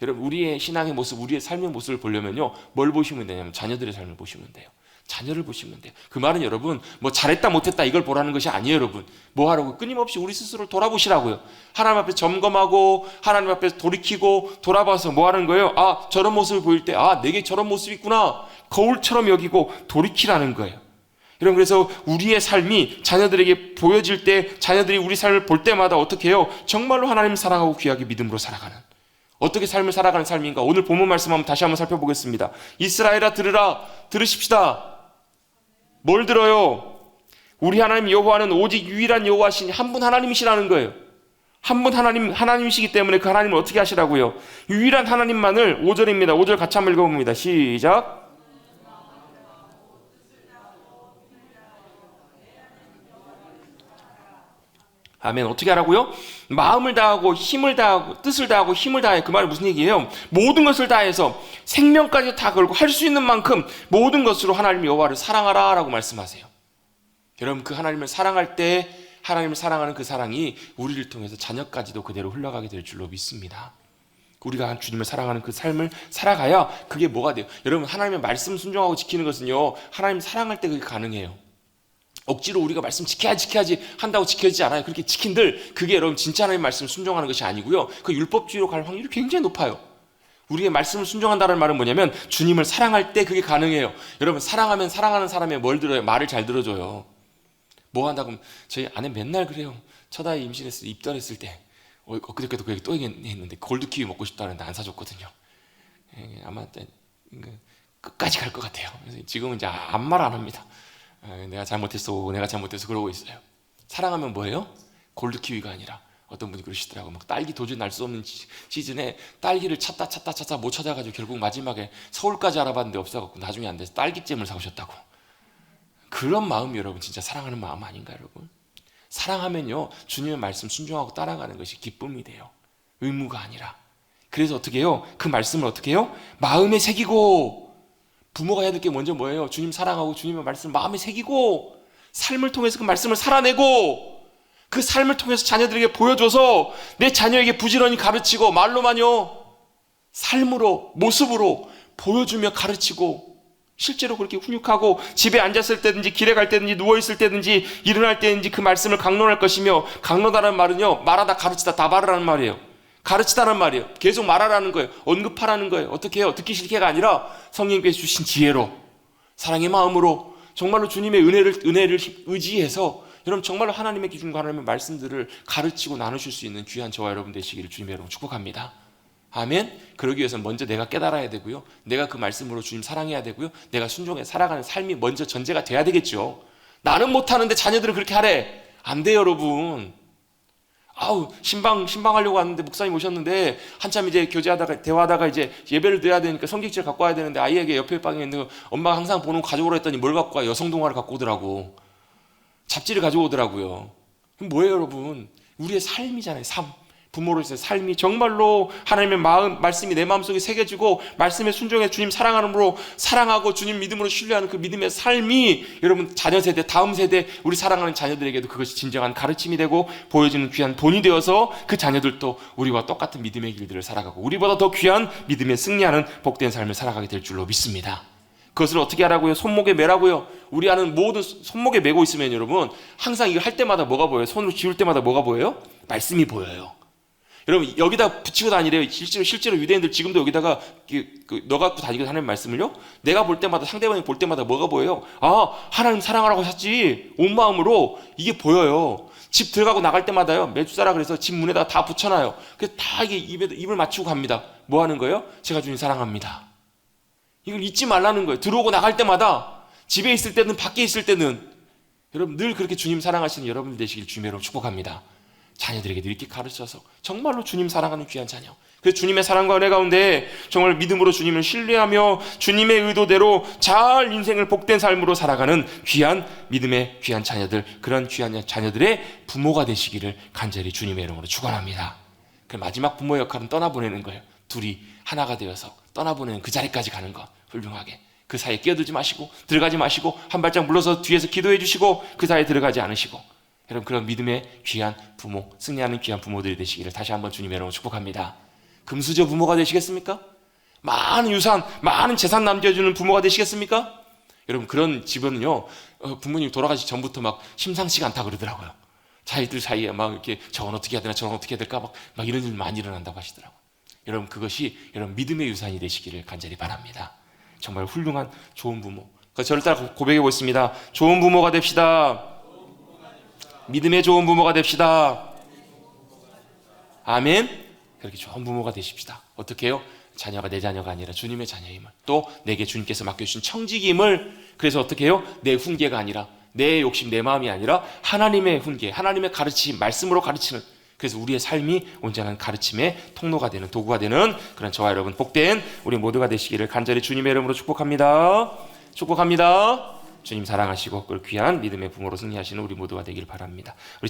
여러분, 우리의 신앙의 모습, 우리의 삶의 모습을 보려면요, 뭘 보시면 되냐면 자녀들의 삶을 보시면 돼요. 자녀를 보시면 돼요. 그 말은 여러분, 뭐 잘했다 못했다 이걸 보라는 것이 아니에요, 여러분. 뭐 하라고? 끊임없이 우리 스스로를 돌아보시라고요. 하나님 앞에 점검하고 하나님 앞에 돌이키고 돌아봐서 뭐 하는 거예요? 아, 저런 모습을 보일 때, 아, 내게 저런 모습이 있구나, 거울처럼 여기고 돌이키라는 거예요. 여러분, 그래서 우리의 삶이 자녀들에게 보여질 때, 자녀들이 우리 삶을 볼 때마다 어떻게 해요? 정말로 하나님을 사랑하고 귀하게 믿음으로 살아가는, 어떻게 삶을 살아가는 삶인가? 오늘 본문 말씀 한번 다시 한번 살펴보겠습니다. 이스라엘아 들으라, 들으십시다. 뭘 들어요? 우리 하나님 여호와는 오직 유일한 여호와시니 한 분 하나님이시라는 거예요. 한 분 하나님이시기 때문에 그 하나님을 어떻게 하시라고요? 유일한 하나님만을 5절입니다. 5절 같이 한번 읽어봅니다. 시작. 아멘. 어떻게 하라고요? 마음을 다하고 힘을 다하고 뜻을 다하고 힘을 다해. 그 말은 무슨 얘기예요? 모든 것을 다해서 생명까지 다 걸고 할 수 있는 만큼 모든 것으로 하나님 여호와를 사랑하라 라고 말씀하세요. 여러분, 그 하나님을 사랑할 때 하나님을 사랑하는 그 사랑이 우리를 통해서 자녀까지도 그대로 흘러가게 될 줄로 믿습니다. 우리가 주님을 사랑하는 그 삶을 살아가야 그게 뭐가 돼요? 여러분, 하나님의 말씀 순종하고 지키는 것은요, 하나님 사랑할 때 그게 가능해요. 억지로 우리가 말씀 지켜야지 한다고 지켜지지 않아요. 그렇게 지킨들 그게 여러분 진짜 하나님의 말씀을 순종하는 것이 아니고요, 그 율법주의로 갈 확률이 굉장히 높아요. 우리의 말씀을 순종한다는 말은 뭐냐면 주님을 사랑할 때 그게 가능해요. 여러분, 사랑하면 사랑하는 사람의 뭘 들어요? 말을 잘 들어줘요. 뭐 한다고 하면 저희 아내 맨날 그래요. 첫 아이 임신했을 때, 입덧했을 때 엊그저께도 그 얘기 또 얘기했는데 골드키위 먹고 싶다는데 안 사줬거든요. 아마 끝까지 갈 것 같아요. 그래서 지금은 이제 아무 말 안 합니다. 내가 잘못했어 그러고 있어요. 사랑하면 뭐예요? 골드키위가 아니라 어떤 분이 그러시더라고요. 막 딸기 도저히 날 수 없는 시즌에 딸기를 찾다 못 찾아가지고 결국 마지막에 서울까지 알아봤는데 없어갖고 나중에 안 돼서 딸기잼을 사오셨다고. 그런 마음이 여러분 진짜 사랑하는 마음 아닌가 여러분? 사랑하면요, 주님의 말씀 순종하고 따라가는 것이 기쁨이 돼요. 의무가 아니라. 그래서 어떻게 해요? 그 말씀을 어떻게 해요? 마음에 새기고. 부모가 해야 될 게 먼저 뭐예요? 주님 사랑하고 주님의 말씀을 마음에 새기고, 삶을 통해서 그 말씀을 살아내고, 그 삶을 통해서 자녀들에게 보여줘서 내 자녀에게 부지런히 가르치고, 말로만요, 삶으로, 모습으로 보여주며 가르치고, 실제로 그렇게 훈육하고, 집에 앉았을 때든지 길에 갈 때든지 누워있을 때든지 일어날 때든지 그 말씀을 강론할 것이며, 강론하라는 말은요, 말하다 가르치다 다 바르라는 말이에요. 가르치다는 말이에요. 계속 말하라는 거예요. 언급하라는 거예요. 어떻게 해요? 듣기 싫게가 아니라 성령께서 주신 지혜로, 사랑의 마음으로, 정말로 주님의 은혜를 의지해서 여러분 정말로 하나님의 기준과 하나님의 말씀들을 가르치고 나누실 수 있는 귀한 저와 여러분 되시기를 주님의 여러분 축복합니다. 아멘. 그러기 위해서는 먼저 내가 깨달아야 되고요, 내가 그 말씀으로 주님 사랑해야 되고요, 내가 순종해 살아가는 삶이 먼저 전제가 돼야 되겠죠. 나는 못하는데 자녀들은 그렇게 하래. 안 돼요 여러분. 신방하려고 왔는데 목사님 오셨는데 한참 이제 교제하다가 대화하다가 이제 예배를 드려야 되니까 성경책을 갖고 와야 되는데 아이에게 옆에 방에 있는 엄마가 항상 보는 거 가져오라 했더니 뭘 갖고 와? 여성 동화를 갖고 오더라고. 잡지를 가져오더라고요. 그럼 뭐예요 여러분? 우리의 삶이잖아요. 부모로서의 삶이 정말로 하나님의 말씀이 내 마음속에 새겨지고 말씀에 순종해 주님 사랑함으로 사랑하고 주님 믿음으로 신뢰하는 그 믿음의 삶이 여러분 자녀 세대, 다음 세대, 우리 사랑하는 자녀들에게도 그것이 진정한 가르침이 되고 보여지는 귀한 본이 되어서 그 자녀들도 우리와 똑같은 믿음의 길들을 살아가고 우리보다 더 귀한 믿음에 승리하는 복된 삶을 살아가게 될 줄로 믿습니다. 그것을 어떻게 하라고요? 손목에 매라고요. 우리 아는 모든 손목에 매고 있으면 여러분 항상 이거 할 때마다 뭐가 보여요? 손으로 지울 때마다 뭐가 보여요? 말씀이 보여요. 여러분 여기다 붙이고 다니래요. 실제로 유대인들 지금도 여기다가 넣어 갖고 다니고 하는 말씀을요, 내가 볼 때마다, 상대방이 볼 때마다 뭐가 보여요? 하나님 사랑하라고 하셨지. 온 마음으로 이게 보여요. 집 들어가고 나갈 때마다요, 매주사라 그래서 집 문에다 다 붙여놔요. 그래서 다 이게 입을 맞추고 갑니다. 뭐 하는 거예요? 제가 주님 사랑합니다. 이걸 잊지 말라는 거예요. 들어오고 나갈 때마다, 집에 있을 때는 밖에 있을 때는 여러분 늘 그렇게 주님 사랑하시는 여러분 되시길 주님으로 축복합니다. 자녀들에게도 이렇게 가르쳐서 정말로 주님 사랑하는 귀한 자녀, 그래서 주님의 사랑과 은혜 가운데 정말 믿음으로 주님을 신뢰하며 주님의 의도대로 잘 인생을 복된 삶으로 살아가는 귀한 믿음의 귀한 자녀들, 그런 귀한 자녀들의 부모가 되시기를 간절히 주님의 이름으로 축원합니다. 그 마지막 부모의 역할은 떠나보내는 거예요. 둘이 하나가 되어서 떠나보내는 그 자리까지 가는 것, 훌륭하게 그 사이에 끼어들지 마시고 들어가지 마시고 한 발짝 물러서 뒤에서 기도해 주시고 그 사이에 들어가지 않으시고, 여러분 그런 믿음의 귀한 부모, 승리하는 귀한 부모들이 되시기를 다시 한번 주님의 이름으로 축복합니다. 금수저 부모가 되시겠습니까? 많은 유산, 많은 재산 남겨주는 부모가 되시겠습니까? 여러분 그런 집은요, 부모님 돌아가시기 전부터 막 심상치가 않다 그러더라고요. 자기들 사이에 막 이렇게 저건 어떻게 해야 되나 저건 어떻게 해야 될까 막 이런 일 많이 일어난다고 하시더라고요. 여러분 그것이 여러분 믿음의 유산이 되시기를 간절히 바랍니다. 정말 훌륭한 좋은 부모, 저를 따라 고백해 보겠습니다. 좋은 부모가 됩시다. 믿음의 좋은 부모가 됩시다. 아멘. 그렇게 좋은 부모가 되십시다. 어떻게 해요? 자녀가 내 자녀가 아니라 주님의 자녀임을, 또 내게 주님께서 맡겨주신 청직임을, 그래서 어떻게 해요? 내 훈계가 아니라, 내 욕심, 내 마음이 아니라 하나님의 훈계, 하나님의 가르침, 말씀으로 가르치는, 그래서 우리의 삶이 온전한 가르침의 통로가 되는, 도구가 되는 그런 저와 여러분 복된 우리 모두가 되시기를 간절히 주님의 이름으로 축복합니다. 축복합니다. 주님 사랑하시고 그 귀한 믿음의 부모로 승리하시는 우리 모두가 되길 바랍니다. 우리